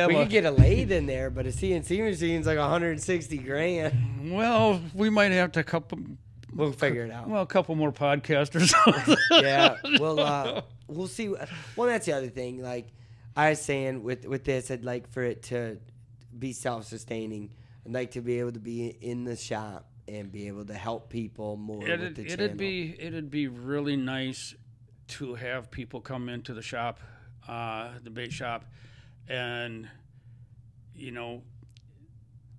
a lathe in there, but a CNC machine's like $160,000. Well, we might have to We'll figure it out. Well, a couple more podcasts or something. Yeah. We'll see. Well, that's the other thing. Like I was saying with this, I'd like for it to be self-sustaining. I'd like to be able to be in the shop and be able to help people more with the channel. It'd be really nice to have people come into the shop, the bait shop, and, you know,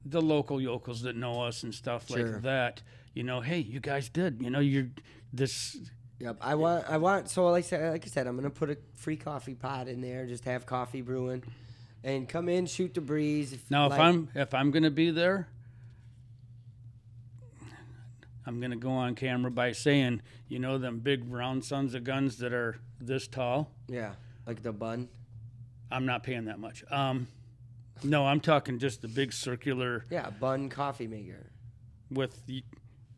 the local yokels that know us and stuff like that. You know, hey, you guys did. You know, you're this. Yep, I want. So like I said, I'm gonna put a free coffee pot in there. Just have coffee brewing, and come in, shoot the breeze. If I'm gonna be there, I'm gonna go on camera by saying, you know, them big round sons of guns that are this tall. Yeah, like the bun. I'm not paying that much. No, I'm talking just the big circular. Yeah, bun coffee maker.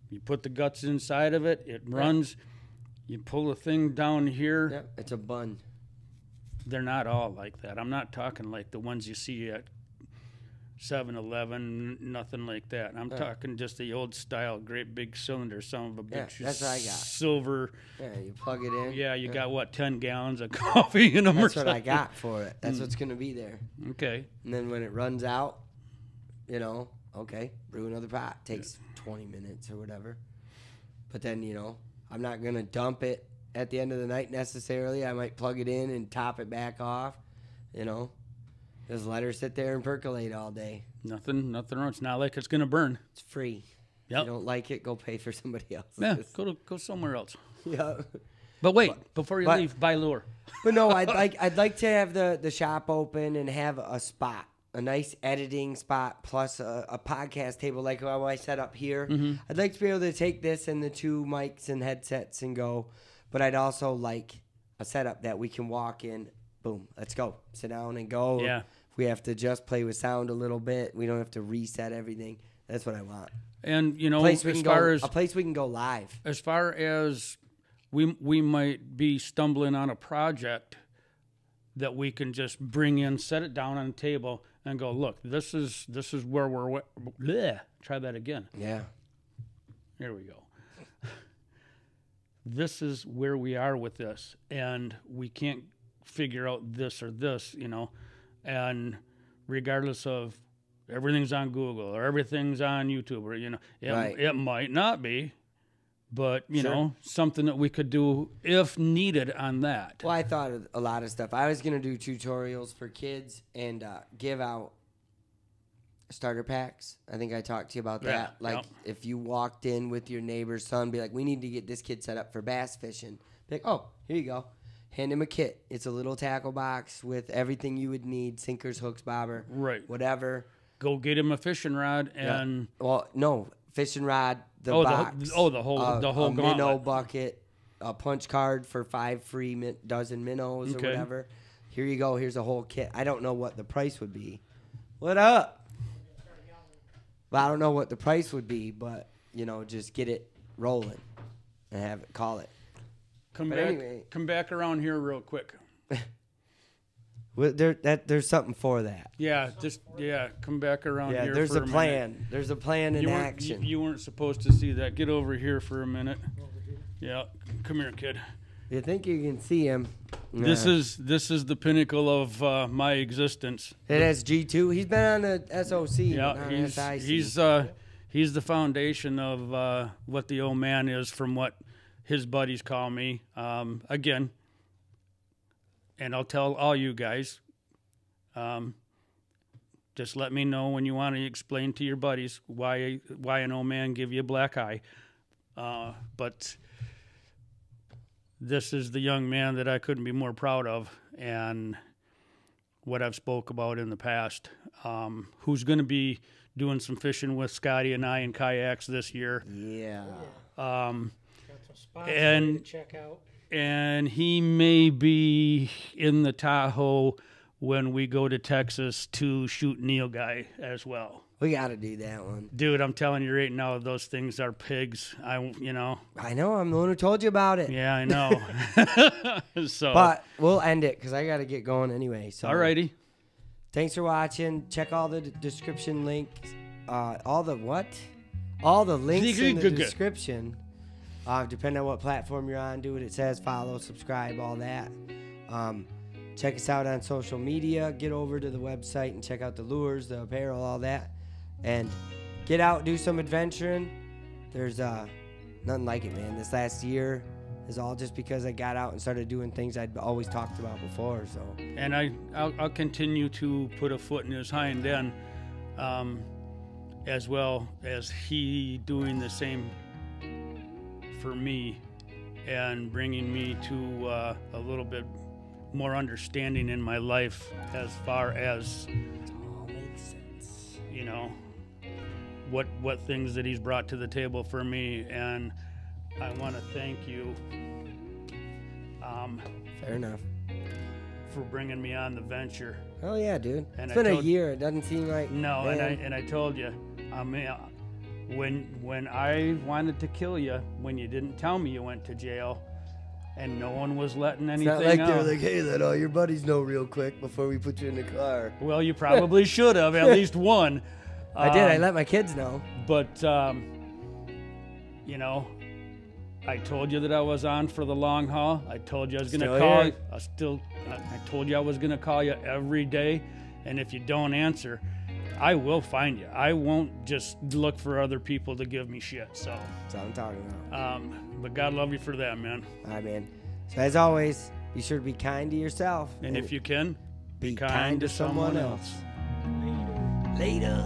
You put the guts inside of it. It runs. You pull the thing down here. Yep, it's a bun. They're not all like that. I'm not talking like the ones you see at 7-Eleven, nothing like that. I'm talking just the old style, great big cylinder, some of a bitch. That's what I got. Silver. Yeah, you plug it in. Yeah, you got what, 10 gallons of coffee in them? That's what I got for it. That's what's gonna be there. Okay. And then when it runs out, you know, okay, brew another pot. Takes 20 minutes or whatever. But then, you know, I'm not gonna dump it at the end of the night necessarily. I might plug it in and top it back off, Just let her sit there and percolate all day. Nothing wrong. It's not like it's going to burn. It's free. Yep. If you don't like it, go pay for somebody else. Yeah, go somewhere else. Yeah. But wait, before you leave, buy lure. But no, I'd like to have the shop open and have a spot, a nice editing spot, plus a podcast table like how I set up here. Mm-hmm. I'd like to be able to take this and the 2 mics and headsets and go. But I'd also like a setup that we can walk in, boom, let's go, sit down and go. Yeah. If we have to just play with sound a little bit, we don't have to reset everything. That's what I want. And a place we can go live. As far as we might be stumbling on a project that we can just bring in, set it down on the table, and go, look, this is where we're. Bleh, try that again. Yeah. Here we go. This is where we are with this, and we can't figure out this or this, and regardless of everything's on Google or everything's on YouTube, or it might not be, but something that we could do if needed on that. Well, I thought of a lot of stuff. I was gonna do tutorials for kids and give out starter packs. I think I talked to you about that. If you walked in with your neighbor's son, be like, we need to get this kid set up for bass fishing. Be like, oh, here you go. Hand him a kit. It's a little tackle box with everything you would need: sinkers, hooks, bobber, whatever. Go get him a fishing rod and well, no, fishing rod, box. The whole minnow bucket, a punch card for 5 free dozen minnows or whatever. Here you go. Here's a whole kit. I don't know what the price would be. What up? Well, I don't know what the price would be, but just get it rolling and call it. Come back around here real quick. Well, there's something for that. Yeah, come back around here. There's for a plan. Minute. There's a plan in action. You weren't supposed to see that. Get over here for a minute. Yeah, come here, kid. You think you can see him? This is the pinnacle of my existence. It has G2. He's been on the SOC. Yeah, he's the foundation of what the old man is, from what his buddies call me. Again, and I'll tell all you guys. Just let me know when you want to explain to your buddies why an old man give you a black eye. But this is the young man that I couldn't be more proud of, and what I've spoke about in the past. Who's going to be doing some fishing with Scotty and I in kayaks this year. Yeah. Got some spots to check out. And he may be in the Tahoe when we go to Texas to shoot Nilgai as well. We got to do that one. Dude, I'm telling you right now, those things are pigs. I know. I'm the one who told you about it. Yeah, I know. So, but we'll end it because I got to get going anyway. So, alrighty. Thanks for watching. Check all the description links. All the links in the description. Depending on what platform you're on, do what it says. Follow, subscribe, all that. Check us out on social media. Get over to the website and check out the lures, the apparel, all that. And get out, do some adventuring. There's nothing like it, man. This last year is all just because I got out and started doing things I'd always talked about before. So. And I'll continue to put a foot in his hind end, as well as he doing the same for me and bringing me to a little bit more understanding in my life as far as it all makes sense. What things that he's brought to the table for me, and I want to thank you fair enough for bringing me on the venture. Oh yeah, dude. It's been a year. It doesn't seem like no, man. and I told you, when I wanted to kill you, when you didn't tell me you went to jail, and no one was letting anything out. It's not like they were like, hey, let all your buddies know real quick before we put you in the car. Well, you probably should have, at least one. I did. I let my kids know. But, I told you that I was on for the long haul. I told you I was going to call you. I told you I was going to call you every day. And if you don't answer, I will find you. I won't just look for other people to give me shit. So that's what I'm talking about. But God love you for that, man. All right, man. So as always, be sure to be kind to yourself. And if you can, be kind to someone else. Later.